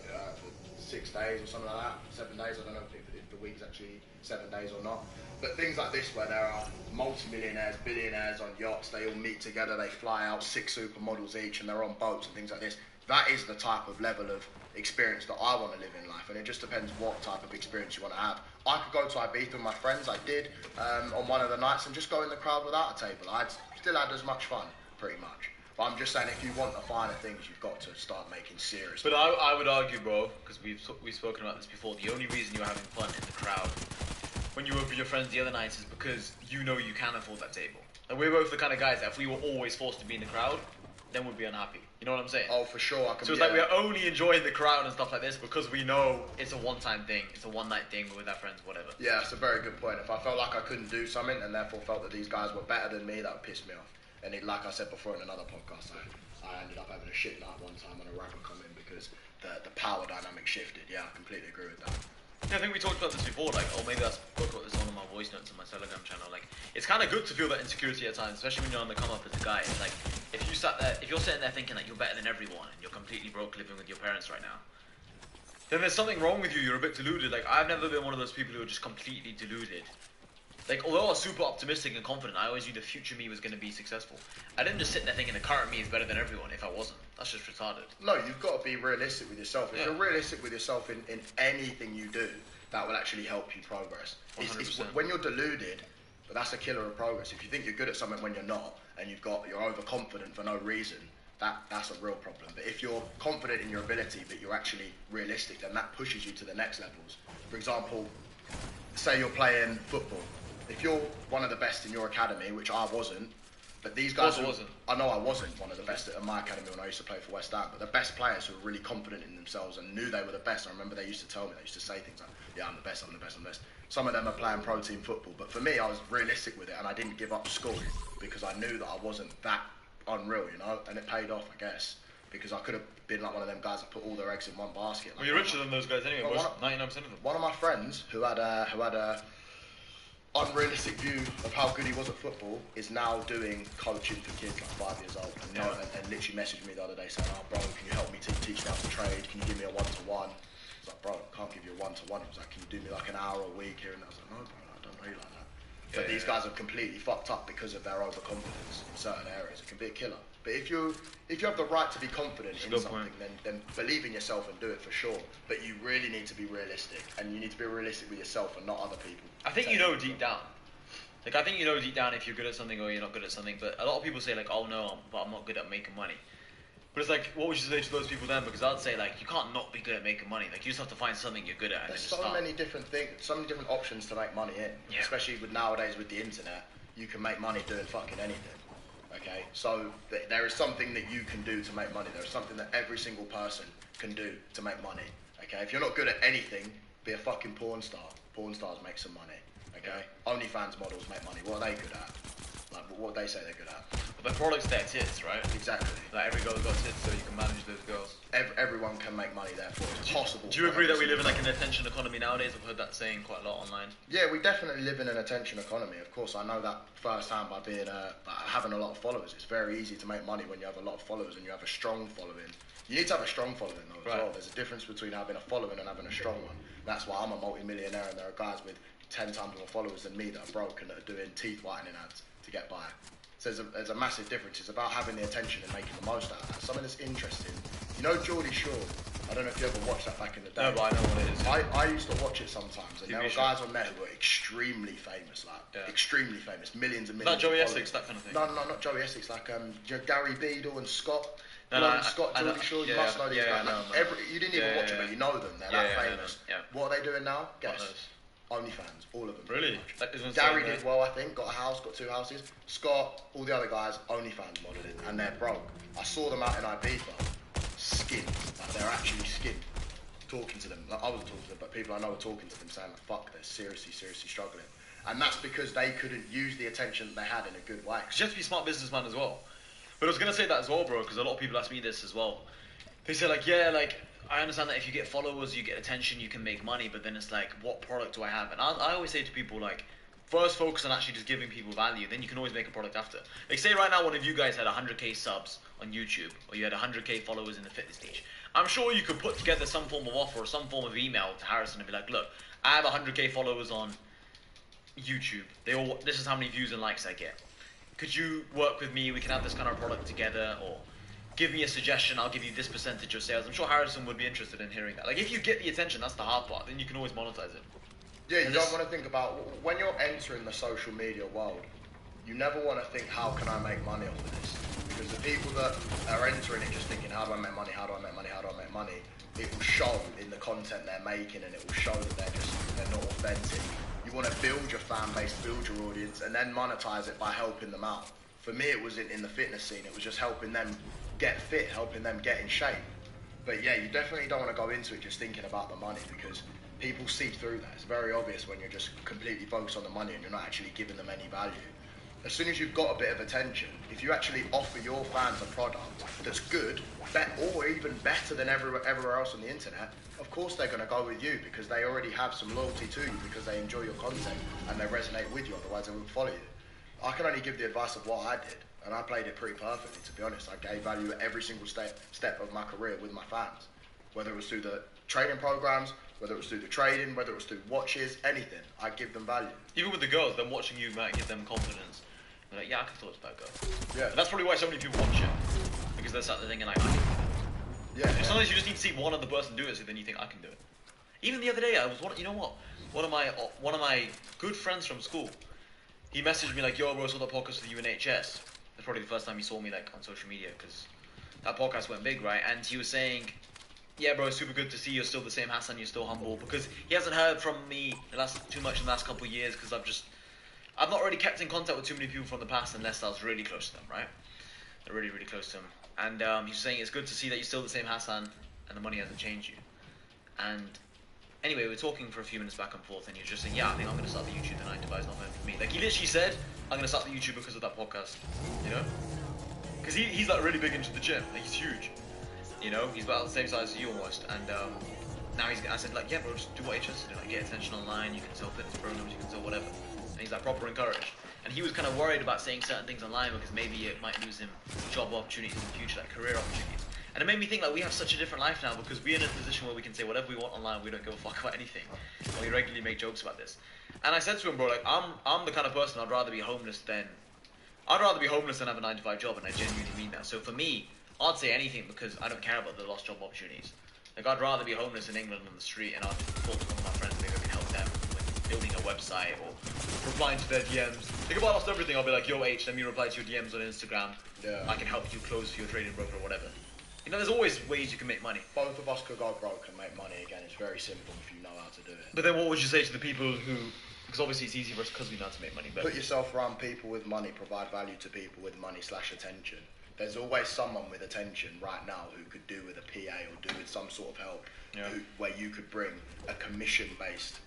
6 days or something like that, 7 days. I don't know if the week's actually 7 days or not. But things like this where there are multi-millionaires, billionaires on yachts, they all meet together, they fly out, 6 supermodels each, and they're on boats and things like this. That is the type of level of experience that I want to live in life, and it just depends what type of experience you want to have. I could go to Ibiza with my friends, I did, on one of the nights, and just go in the crowd without a table. I'd still had as much fun, pretty much. But I'm just saying, if you want the finer things, you've got to start making serious. But I would argue, bro, because we've spoken about this before, the only reason you're having fun in the crowd when you were with your friends the other nights is because you know you can afford that table. And we're both the kind of guys that if we were always forced to be in the crowd, then we'd be unhappy. You know what I'm saying? Oh, for sure. So it's like we're only enjoying the crowd and stuff like this because we know it's a one-time thing. It's a one-night thing with our friends, whatever. Yeah, that's a very good point. If I felt like I couldn't do something and therefore felt that these guys were better than me, that would piss me off. And like I said before in another podcast, I ended up having a shit night one time when a rapper come in because the power dynamic shifted. Yeah, I completely agree with that. Yeah, I think we talked about this before, like, or maybe I spoke about this on one of my voice notes on my Telegram channel. Like, it's kind of good to feel that insecurity at times, especially when you're on the come up as a guy. It's like, if you're sitting there thinking that you're better than everyone and you're completely broke living with your parents right now, then there's something wrong with you. You're a bit deluded. Like, I've never been one of those people who are just completely deluded. Like, although I was super optimistic and confident, I always knew the future me was going to be successful. I didn't just sit there thinking the current me is better than everyone if I wasn't. That's just retarded. No, you've got to be realistic with yourself. If you're realistic with yourself in anything you do, that will actually help you progress. It's when you're deluded, but that's a killer of progress. If you think you're good at something when you're not, and you're overconfident for no reason, that's a real problem. But if you're confident in your ability, but you're actually realistic, then that pushes you to the next levels. For example, say you're playing football. If you're one of the best in your academy, which I wasn't, but these guys I know I wasn't one of the best at my academy when I used to play for West Ham, but the best players who were really confident in themselves and knew they were the best. I remember they used to tell me, they used to say things like, yeah, I'm the best, I'm the best, I'm the best. Some of them are playing pro team football, but for me, I was realistic with it and I didn't give up school because I knew that I wasn't that unreal, you know, and it paid off, I guess, because I could have been like one of them guys that put all their eggs in one basket. Well, you're richer than those guys anyway, 99% of them. One of my friends who had a unrealistic view of how good he was at football is now doing coaching for kids like 5 years old and literally messaged me the other day saying, oh bro, can you help me teach me how to trade, can you give me a one-to-one? I was like, bro, I can't give you a one-to-one. He was like, can you do me like an hour a week here? And I was like, no bro, I don't know you like that. But Yeah, these yeah. guys are completely fucked up because of their overconfidence in certain areas. It can be a killer. But if you have the right to be confident That's a in good something, point. then believe in yourself and do it for sure. But you really need to be realistic, and you need to be realistic with yourself and not other people. I think you know deep down. Like, I think you know deep down if you're good at something or you're not good at something. But a lot of people say, like, oh no, but I'm not good at making money. But it's like, what would you say to those people then? Because I'd say, like, you can't not be good at making money. Like, you just have to find something you're good at and then There's just so start. many different things, so many different options to make money in. Yeah. Especially with nowadays with the internet, you can make money doing fucking anything. Okay, so there is something that you can do to make money. There is something that every single person can do to make money. Okay, if you're not good at anything, be a fucking porn star. Porn stars make some money. Okay, OnlyFans models make money. What are they good at? Like, what do they say they're good at? But the product's their tits, right? Exactly. Like, every girl's got tits, so you can manage those girls. Everyone can make money, therefore it's possible. Do you for agree that every we live in single like an attention economy nowadays? I've heard that saying quite a lot online. Yeah, we definitely live in an attention economy. Of course, I know that firsthand by being by having a lot of followers. It's very easy to make money when you have a lot of followers and you have a strong following. You need to have a strong following though as Right. well. There's a difference between having a following and having a strong one. That's why I'm a multi-millionaire and there are guys with 10 times more followers than me that are broke and that are doing teeth whitening ads to get by. So there's a massive difference. It's about having the attention and making the most out of that. Something that's interesting. You know Geordie Shore? I don't know if you ever watched that back in the day. No, but I know what it is. I used to watch it sometimes, and TV there were show. guys on there who were extremely famous, like Yeah. extremely famous, millions and Is millions. that Joey of followers. Essex, that kind of thing? No, not Joey Essex, like Gary Beadle and Scott. No, You know, no, Scott, I know- Geordie Shore, you yeah, must know these yeah, guys. I know Like, them. you didn't even Yeah, watch yeah, it, but yeah. you know them. They're Yeah, that yeah, I know famous. them, yeah. What are they doing now? Guess. knows? OnlyFans, all of them. Really? pretty much. That isn't Gary so did well, I think. Got a house, got 2 houses. Scott, all the other guys, OnlyFans modeling, and they're broke. I saw them out in Ibiza, skinned. Like they're actually skinned. Talking to them, like I wasn't talking to them, but people I know were talking to them, saying, like, "Fuck, they're seriously struggling." And that's because they couldn't use the attention that they had in a good way. 'Cause you have to be a smart businessman as well. But I was gonna say that as well, bro, because a lot of people ask me this as well. They say like, yeah, like I understand that if you get followers, you get attention, you can make money, but then it's like, what product do I have? And I always say to people like, first focus on actually just giving people value, then you can always make a product after. Like say right now one of you guys had 100k subs on YouTube, or you had 100k followers in the fitness niche. I'm sure you could put together some form of offer or some form of email to Harrison and be like, look, I have 100k followers on YouTube. This is how many views and likes I get. Could you work with me? We can have this kind of product together, or give me a suggestion. I'll give you this percentage of sales. I'm sure Harrison would be interested in hearing that. Like if you get the attention, that's the hard part. Then you can always monetize it. Yeah, you And don't this- want to think about when you're entering the social media world. You never want to think, how can I make money off of this? Because the people that are entering it just thinking, how do I make money? How do I make money? How do I make money? It will show in the content they're making, and it will show that they're not authentic. You want to build your fan base, build your audience, and then monetize it by helping them out. For me, it was in the fitness scene. It was just helping them get fit, helping them get in shape. But yeah, you definitely don't want to go into it just thinking about the money, because people see through that. It's very obvious when you're just completely focused on the money and you're not actually giving them any value. As soon as you've got a bit of attention, if you actually offer your fans a product that's good, or even better than everywhere else on the internet, of course they're going to go with you, because they already have some loyalty to you, because they enjoy your content and they resonate with you, otherwise they wouldn't follow you. I can only give the advice of what I did, and I played it pretty perfectly, to be honest. I gave value at every single step of my career with my fans, whether it was through the training programs, whether it was through the trading, whether it was through watches, anything. I give them value. Even with the girls, them watching you might give them confidence. They're like, yeah, I can talk to that girl. Yeah. And that's probably why so many people watch it, because they're sat there thinking like, I can do it. Yeah. Sometimes you just need to see one other person do it, so then you think I can do it. Even the other day, you know what? One of my good friends from school, he messaged me like, yo, bro, I saw that podcast with you in HS. That's probably the first time he saw me like on social media, because that podcast went big, right? And he was saying, yeah, bro, it's super good to see you're still the same Hassan, you're still humble, because he hasn't heard from me too much in the last couple of years, because I've not really kept in contact with too many people from the past unless I was really close to them, right? They're really, really close to him. And he was saying it's good to see that you're still the same Hassan and the money hasn't changed you. And anyway, we were talking for a few minutes back and forth, and he was just saying, yeah, I think I'm going to start the YouTube tonight, but it's not meant for me. Like, he literally said, I'm going to start the YouTube because of that podcast, you know? Because he's like really big into the gym, like he's huge. You know, he's about the same size as you almost, and now I said like, yeah bro, just do what you're interested in, like get attention online, you can sell fitness programs, you can sell whatever. And he's like proper encouraged. And he was kind of worried about saying certain things online because maybe it might lose him job opportunities in the future, like career opportunities. And it made me think like we have such a different life now because we're in a position where we can say whatever we want online, we don't give a fuck about anything. And we regularly make jokes about this. And I said to him, bro, like, I'm the kind of person I'd rather be homeless than have a 9-to-5 job, and I genuinely mean that. So for me, I'd say anything because I don't care about the lost job opportunities. Like, I'd rather be homeless in England on the street, and I'd talk to one of my friends, maybe I can help them with building a website or replying to their DMs. Like, if I lost everything, I'll be like, yo, H, let me reply to your DMs on Instagram. Yeah. I can help you close for your trading broker or whatever. You know, there's always ways you can make money. Both of us could go broke and make money again. It's very simple if you know how to do it. But then what would you say to the people who, because obviously it's easy for us because we know how to make money, but Put yourself around people with money, provide value to people with money / attention. There's always someone with attention right now who could do with a PA or do with some sort of help, where you could bring a commission-based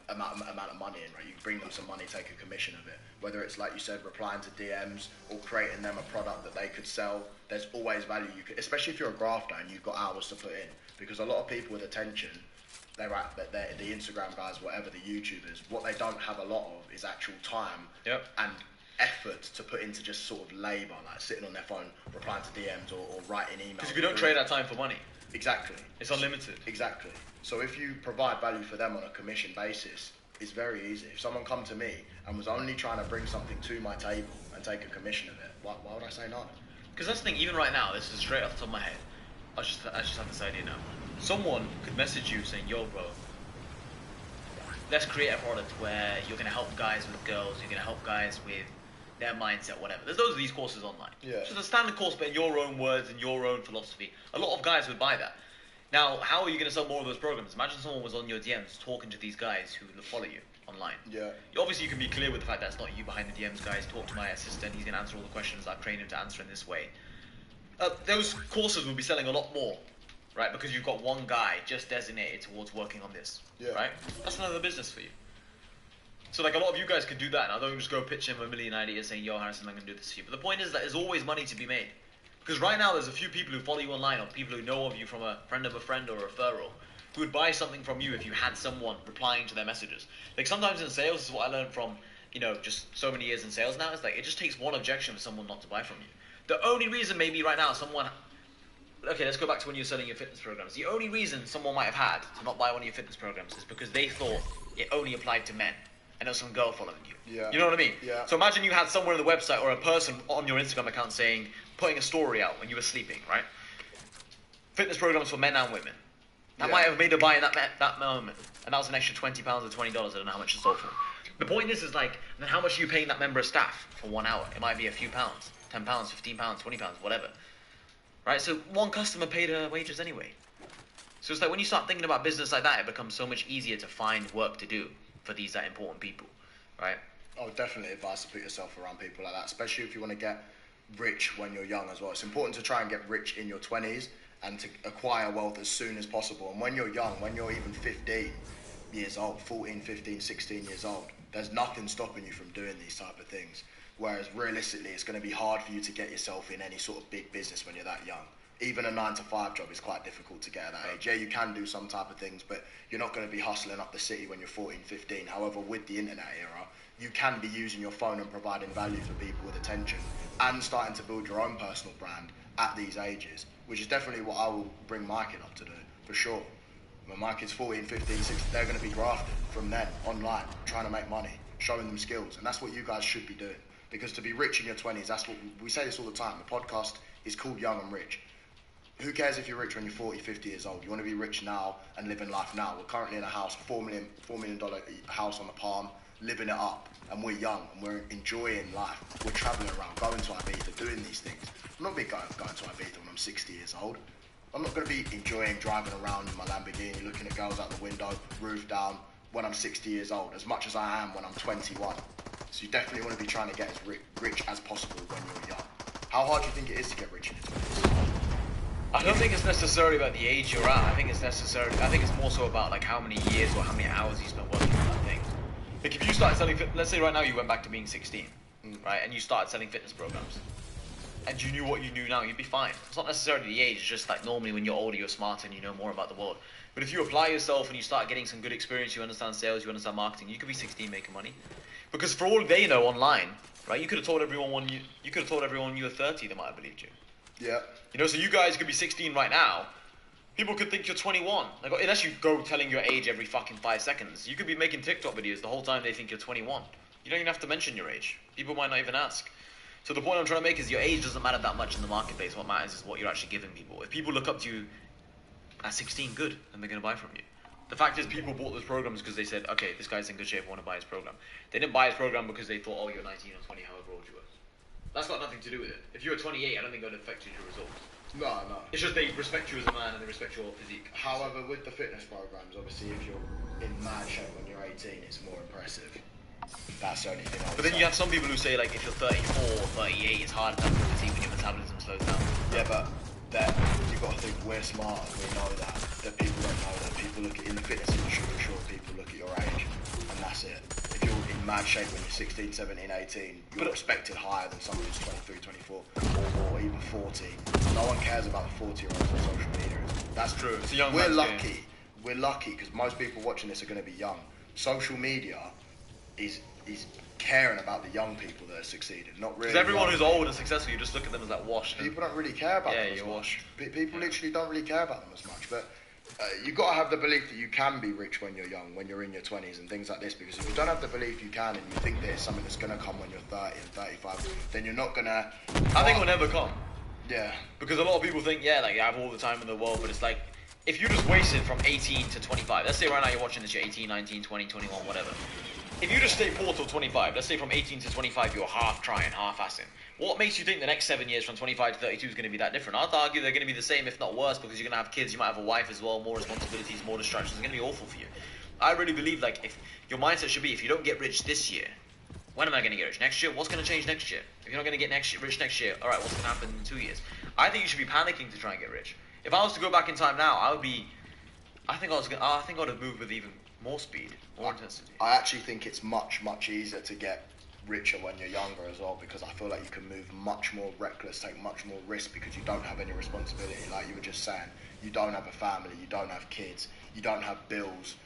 amount of money in, right? You bring them some money, take a commission of it. Whether it's, like you said, replying to DMs or creating them a product that they could sell, there's always value you could, especially if you're a grafter and you've got hours to put in. Because a lot of people with attention, they're the Instagram guys, whatever, the YouTubers, what they don't have a lot of is actual time and effort to put into just sort of labour, like sitting on their phone, replying to DMs or writing emails. because we don't trade our time for money. Exactly. It's unlimited. Exactly. So if you provide value for them on a commission basis, it's very easy. If someone come to me and was only trying to bring something to my table and take a commission of it, why would I say no? Because that's the thing, even right now, this is straight off the top of my head. I just have this idea now. Someone could message you saying, yo, bro, let's create a product where you're going to help guys with girls, you're going to help guys with their mindset, whatever. There's loads of these courses online. Yeah. So the standard course, but in your own words and your own philosophy. A lot of guys would buy that. Now, how are you going to sell more of those programs? Imagine someone was on your DMs talking to these guys who follow you online. Yeah. Obviously, you can be clear with the fact that it's not you behind the DMs, guys. Talk to my assistant. He's going to answer all the questions I've trained him to answer in this way. Those courses will be selling a lot more, right? Because you've got one guy just designated towards working on this, right? That's another business for you. So, like, a lot of you guys could do that. Now, don't just go pitch him a million ideas saying, yo, Harrison, I'm going to do this for you. But the point is that there's always money to be made. Because right now, there's a few people who follow you online or people who know of you from a friend of a friend or a referral who would buy something from you if you had someone replying to their messages. Like, sometimes in sales, this is what I learned from, you know, just so many years in sales now. It's like, it just takes one objection for someone not to buy from you. The only reason maybe right now someone... Okay, let's go back to when you're selling your fitness programs. The only reason someone might have had to not buy one of your fitness programs is because they thought it only applied to men. And there was some girl following you. Yeah. You know what I mean? Yeah. So imagine you had somewhere on the website or a person on your Instagram account saying, putting a story out when you were sleeping, right? Fitness programs for men and women. That might have made a buy in that moment. And that was an extra £20 or $20. I don't know how much it's sold for. The point is like, then how much are you paying that member of staff for 1 hour? It might be a few pounds. £10, £15, £20, whatever. Right? So one customer paid her wages anyway. So it's like when you start thinking about business like that, it becomes so much easier to find work to do for these important people, right? I would definitely advise to put yourself around people like that, especially if you want to get rich when you're young as well. It's important to try and get rich in your 20s and to acquire wealth as soon as possible. And when you're young, when you're even 15 years old, 14, 15, 16 years old, there's nothing stopping you from doing these type of things. Whereas realistically, it's going to be hard for you to get yourself in any sort of big business when you're that young. Even a 9-to-5 job is quite difficult to get at that age. Yeah, you can do some type of things, but you're not going to be hustling up the city when you're 14, 15. However, with the internet era, you can be using your phone and providing value for people with attention and starting to build your own personal brand at these ages, which is definitely what I will bring my kid up to do, for sure. When my kid's 14, 15, 16, they're going to be grafted from then, online, trying to make money, showing them skills. And that's what you guys should be doing. Because to be rich in your 20s, that's what we say this all the time. The podcast is called Young and Rich. Who cares if you're rich when you're 40, 50 years old? You want to be rich now and living life now. We're currently in a house, $4 million house on the Palm, living it up. And we're young and we're enjoying life. We're traveling around, going to Ibiza, doing these things. I'm not going to Ibiza when I'm 60 years old. I'm not going to be enjoying driving around in my Lamborghini, looking at girls out the window, roof down, when I'm 60 years old, as much as I am when I'm 21. So you definitely want to be trying to get as rich as possible when you're young. How hard do you think it is to get rich in your 20s? I don't think it's necessarily about the age you're at. I think it's more so about like how many years or how many hours you spent working on that thing. Like if you started selling, let's say right now you went back to being 16, right, and you started selling fitness programs, and you knew what you knew now, you'd be fine. It's not necessarily the age. It's just like normally when you're older, you're smarter and you know more about the world. But if you apply yourself and you start getting some good experience, you understand sales, you understand marketing, you could be 16 making money. Because for all they know online, right, you could have told everyone you were 30, they might have believed you. Yeah. You know, so you guys could be 16 right now, People could think you're 21. Like, unless you go telling your age every fucking 5 seconds. You could be making TikTok videos the whole time they think you're 21. You don't even have to mention your age. People might not even ask. So the point I'm trying to make is your age doesn't matter that much in the marketplace. What matters is what you're actually giving people. If people look up to you at 16, good, then they're going to buy from you. The fact is, people bought those programs because they said, okay, this guy's in good shape, I want to buy his program. They didn't buy his program because they thought, oh, you're 19 or 20, however old you were. That's got nothing to do with it. If you were 28, I don't think it would affect your results. No. It's just they respect you as a man and they respect your physique. However, with the fitness programs, obviously, if you're in mad shape when you're 18, it's more impressive. That's the only thing I would But then say. you have some people who say, like, if you're 34 or 38, it's hard enough to see when your metabolism slows down. Yeah, but that you've got to think we're smart and we know that. That people don't know that. People look in the fitness industry for sure. People look at your age, and that's it. If you're in mad shape when you're 16, 17, 18, you're respected higher than someone who's 23, 24, or even 40. No one cares about the 40-year-olds on social media. That's True. It's a young We're man's lucky. game. We're lucky because most people watching this are going to be young. Social media is caring about the young people that are succeeding, not really. Because everyone young who's people. old and successful, you just look at them as like washed. People don't really care about Yeah, them as you're much. washed. People literally don't really care about them as much. But you've got to have the belief that you can be rich when you're young, when you're in your 20s and things like this. Because if you don't have the belief you can and you think that it's something that's going to come when you're 30 and 35, then you're not going to... I think it will never come. Yeah. Because a lot of people think, yeah, like, I have all the time in the world, but it's like, if you just wasted from 18 to 25, let's say right now you're watching this, you're 18, 19, 20, 21, whatever. If you just stay poor till 25, let's say from 18 to 25 you're half trying, half assing. What makes you think the next 7 years from 25 to 32 is going to be that different? I'd argue they're going to be the same, if not worse, because you're going to have kids, you might have a wife as well, more responsibilities, more distractions. It's going to be awful for you. I really believe, like, if your mindset should be, if you don't get rich this year, when am I going to get rich? Next year? What's going to change next year? If you're not going to get rich next year, all right, what's going to happen in 2 years? I think you should be panicking to try and get rich. If I was to go back in time now, I think I would have moved with even more speed, more intensity. I actually think it's much, much easier to get richer when you're younger as well, because I feel like you can move much more reckless, take much more risk, because you don't have any responsibility. Like you were just saying, you don't have a family, you don't have kids, you don't have bills.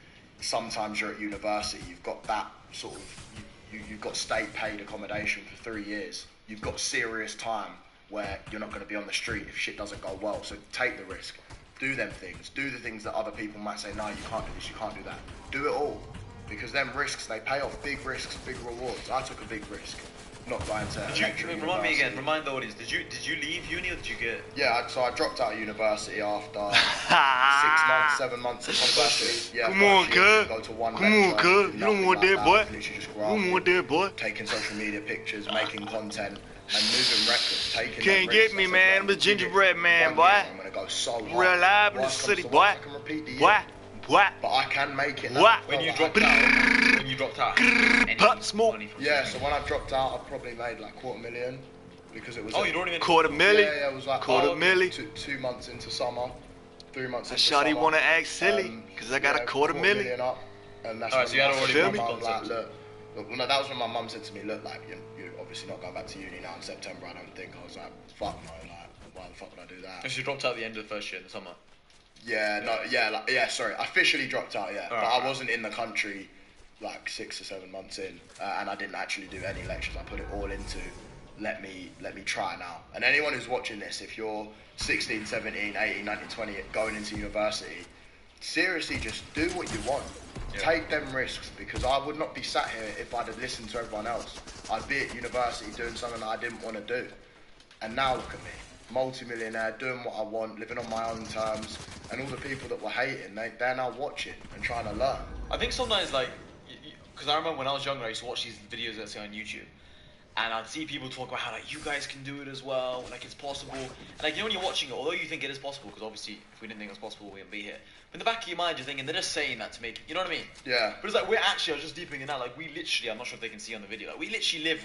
Sometimes you're at university, you've got that sort of, you've got state paid accommodation for 3 years. You've got serious time where you're not going to be on the street if shit doesn't go well. So take the risk. Do them things. Do the things that other people might say, no, you can't do this, you can't do that. Do it all. Because them risks, they pay off. Big risks, big rewards. I took a big risk. Not going to Remind me again, remind the audience, did you leave uni or did you get... Yeah, so I dropped out of university after 6 months, 7 months of university. Yeah, Come on, cuz. Go to one Come on, lecture, cuz. You don't want that, boy. You don't want that, boy. Taking social media pictures, making content, and moving reckless. Taking Can't them get risks. me, I said, man. right, I'm the gingerbread man, 1 boy. year, I'm gonna go so hard. Real live in the Worst comes city, to boy. worst, I can repeat the year. Boy. Boy. But I can make it now. What? When you But dropped out, any Pop smoke. money from Yeah, social so when I dropped out, I probably made like $250,000 because it was. Oh, you'd already made... Quarter milli. Yeah, it was like Quarter milli. 2 months into summer, 3 months into Shawty summer. wanna act silly, 'cause I got a quarter milli. $250,000 up, and that's Alright, so you had already my got mum, concepts. like, look, no, that was when my mum said to me, look, like, you're obviously not going back to uni now in September, I don't think. I was like, fuck no, like, why the fuck would I do that? So you dropped out at the end of the first year in the summer. Sorry, I officially dropped out, yeah. But Alright. I wasn't in the country like 6 or 7 months in, and I didn't actually do any lectures. I put it all into let me try now. And anyone who's watching this, if you're 16, 17, 18, 19, 20, going into university, seriously, just do what you want. Yeah. Take them risks, because I would not be sat here if I'd have listened to everyone else. I'd be at university doing something that I didn't want to do. And now look at me, multi-millionaire, doing what I want, living on my own terms, and all the people that were hating, they're now watching and trying to learn. I think sometimes, like, because I remember when I was younger, I used to watch these videos, let's say, on YouTube, and I'd see people talk about how, like, you guys can do it as well, like, it's possible. And, like, you know, when you're watching it, although you think it is possible, because obviously, if we didn't think it was possible, we wouldn't be here. But in the back of your mind, you're thinking, they're just saying that to make, you know what I mean? Yeah. But it's like, I was just deeping it now, like, we literally, I'm not sure if they can see on the video, like, we literally live,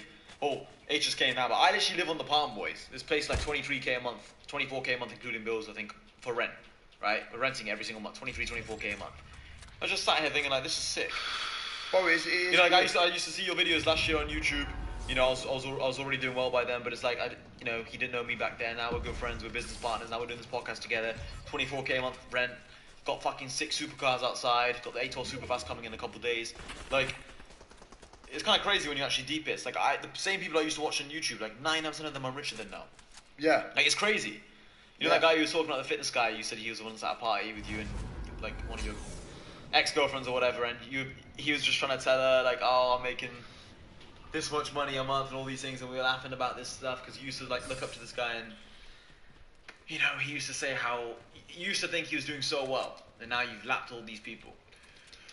H just came now, but I literally live on the Palm Boys. This place, like, 23k a month, 24k a month, including bills, I think, for rent, right? We're renting every single month, 24k a month. I was just sat here thinking, like, this is sick. Bro, it is You know, like, I used to see your videos last year on YouTube. You know, I was already doing well by then, but it's like, you know, he didn't know me back then. Now we're good friends, we're business partners. Now we're doing this podcast together. 24k a month rent. Got fucking 6 supercars outside. Got the ATOR Superfast coming in a couple of days. Like, it's kind of crazy when you actually deep it. It's like, the same people I used to watch on YouTube, like 9 out of 10 of them I'm richer than now. Yeah. Like, it's crazy. You know that guy you were talking about, the fitness guy, you said he was the one that's at a party with you and like one of your ex-girlfriends or whatever, and he was just trying to tell her like, oh, I'm making this much money a month and all these things, and we were laughing about this stuff because you used to like look up to this guy, and you know, he used to say how you used to think he was doing so well, and now you've lapped all these people.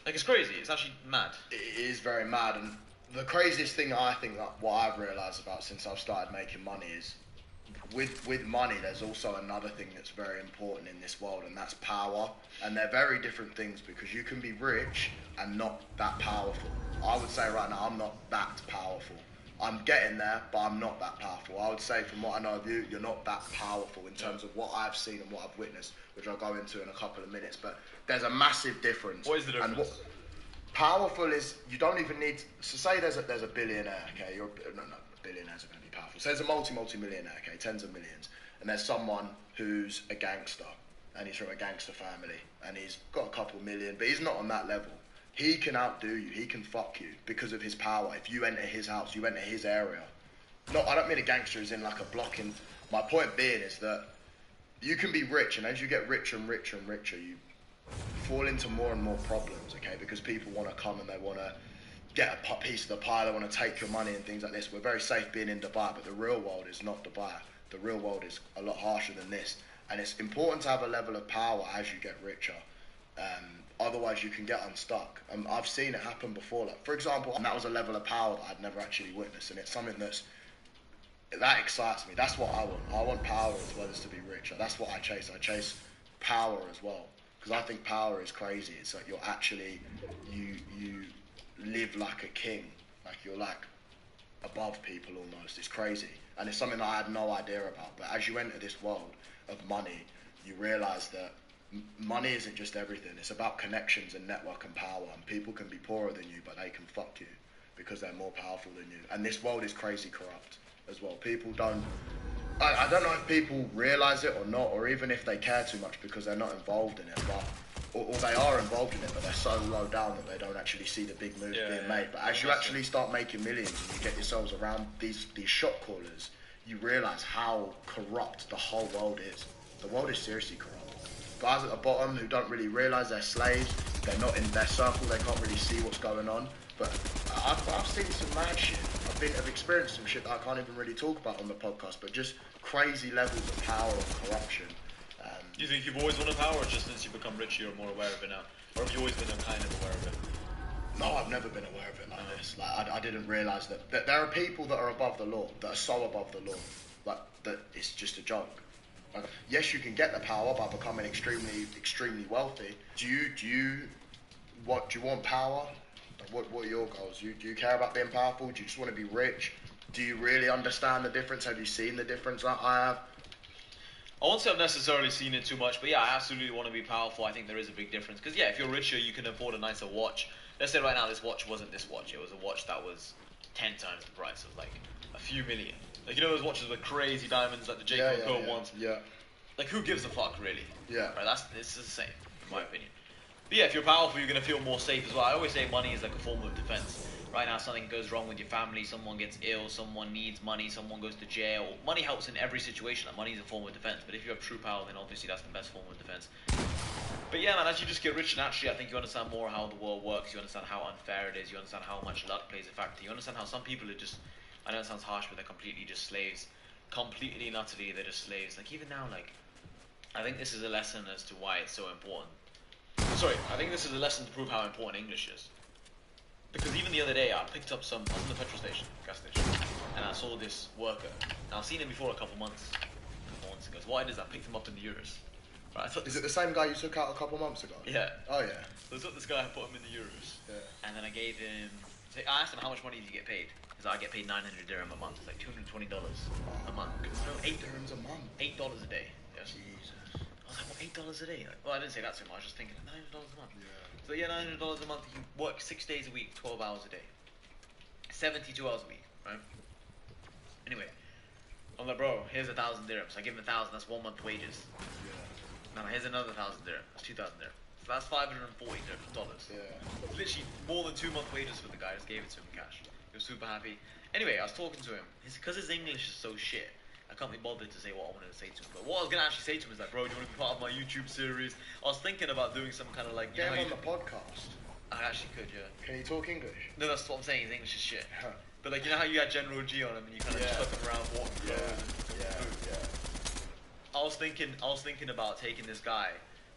Like, it's crazy. It's actually mad. It is very mad, and the craziest thing I think that what I've realised about since I've started making money is with money there's also another thing that's very important in this world, and that's power. And they're very different things, because you can be rich and not that powerful. I would say right now I'm not that powerful. I'm getting there, but I'm not that powerful. I would say from what I know of you, you're not that powerful in terms of what I've seen and what I've witnessed, which I'll go into in a couple of minutes. But there's a massive difference. What is the difference? And powerful is, you don't even need, so say there's a billionaire, okay, billionaires are going to be powerful. So there's a multi-millionaire, okay, tens of millions, and there's someone who's a gangster, and he's from a gangster family, and he's got a couple million, but he's not on that level. He can outdo you, he can fuck you because of his power. If you enter his house, you enter his area. No, I don't mean a gangster as in like a blocking. My point being is that you can be rich, and as you get richer and richer and richer, you fall into more and more problems, okay? Because people want to come and they want to get a piece of the pie, they want to take your money and things like this. We're very safe being in Dubai, but the real world is not Dubai. The real world is a lot harsher than this. And it's important to have a level of power as you get richer. Otherwise you can get unstuck. I've seen it happen before. Like, for example, and that was a level of power that I'd never actually witnessed, and it's something that excites me. That's what I want. I want power as well as to be rich. That's what I chase. I chase power as well, because I think power is crazy. It's like you're actually, you live like a king. Like you're like above people almost. It's crazy, and it's something that I had no idea about. But as you enter this world of money, you realise that money isn't just everything. It's about connections and network and power. And people can be poorer than you, but they can fuck you because they're more powerful than you. And this world is crazy corrupt as well. People don't, I don't know if people realise it or not, or even if they care too much because they're not involved in it, but or they are involved in it, but they're so low down that they don't actually see the big moves being made. But as you actually start making millions and you get yourselves around these shot callers, you realise how corrupt the whole world is. The world is seriously corrupt. Guys at the bottom who don't really realise they're slaves, they're not in their circle, they can't really see what's going on. But I've seen some mad shit. I've experienced some shit that I can't even really talk about on the podcast, but just crazy levels of power and corruption. Do you think you've always wanted power, or just since you've become richer you're more aware of it now? Or have you always been kind of aware of it? No, I've never been aware of it like this. Like I didn't realise that there are people that are above the law, that are so above the law, like that it's just a joke. Like, yes, you can get the power by becoming extremely wealthy. Do you want power? What are your goals? Do you care about being powerful? Do you just want to be rich? Do you really understand the difference? Have you seen the difference like I have? I won't say I've necessarily seen it too much, but yeah, I absolutely want to be powerful. I think there is a big difference. Because yeah, if you're richer, you can afford a nicer watch. Let's say right now this watch wasn't this watch. It was a watch that was 10 times the price of like a few million. Like, you know those watches with crazy diamonds like the J. Cole ones? Yeah. Like, who gives a fuck, really? Yeah. Right, this is the same, in my opinion. But yeah, if you're powerful, you're going to feel more safe as well. I always say money is like a form of defense. Right now, something goes wrong with your family, someone gets ill, someone needs money, someone goes to jail. Money helps in every situation. Like, money is a form of defense. But if you have true power, then obviously that's the best form of defense. But yeah, man, as you just get rich naturally, I think you understand more how the world works. You understand how unfair it is. You understand how much luck plays a factor. You understand how some people are just, I know it sounds harsh, but they're completely just slaves. Completely and utterly, they're just slaves. Like, even now, like, I think this is a lesson as to why it's so important. Sorry, I think this is a lesson to prove how important English is. Because even the other day, I picked up I was in the petrol station, gas station, and I saw this worker. Now, I've seen him before a couple months ago. So what I did is I picked him up in the euros. Right, I thought, is it the same guy you took out a couple months ago? Yeah. Oh yeah. So I took this guy and put him in the euros. Yeah. And then I gave him, so I asked him how much money did you get paid? Because I get paid 900 dirham a month. It's like $220 a month. No, $8 dirhams a month. $8 a day. Yes. Jesus. I was like, well, $8 a day? Like, well, I didn't say that so much. I was just thinking, $900 a month. Yeah. So yeah, $900 a month. You work 6 days a week, 12 hours a day, 72 hours a week, right? Anyway, I'm like, bro, here's 1,000 dirhams. I give him 1,000. That's 1 month wages. Yeah. Now here's another 1,000 dirhams. That's 2,000 dirhams. So that's $540. Yeah. Literally more than 2 month wages for the guy. I just gave it to him cash. He was super happy. Anyway, I was talking to him. Because his English is so shit, I can't be bothered to say what I wanted to say to him. But what I was gonna actually say to him is like, bro, do you want to be part of my YouTube series? I was thinking about doing some kind of like, you Get know, him how on you, the podcast. I actually could, yeah. Can you talk English? No, that's what I'm saying. His English is shit. Huh. But like, you know how you had General G on him and you kind of Yeah. took him around, walking Yeah, clothes and food. yeah. I was thinking about taking this guy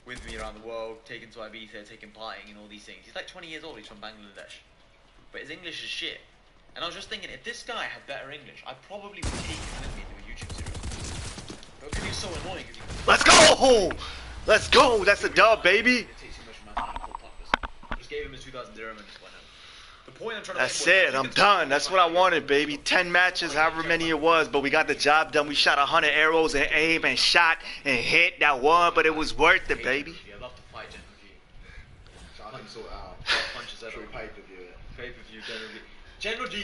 with me around the world, taking to Ibiza, taking partying and all these things. He's like 20 years old. He's from Bangladesh, but his English is shit. And I was just thinking, if this guy had better English, I probably would take him with me to a YouTube series. But because he's so annoying, because he Let's go! Let's go! That's a dub, baby. It takes too much of my time to pull pockets. I just gave him his 2,000 dirham and just went out. The point I'm trying to That's make was, it. I'm done. That's what I wanted, baby. 10 matches, however many it was, but we got the job done. We shot 100 arrows and aim and shot and hit that one, but it was worth it, baby. I'd love to fight General G. So I can sort it out. Punches Should we everyone. pay-per-view it? Pay-per-view, General G. General G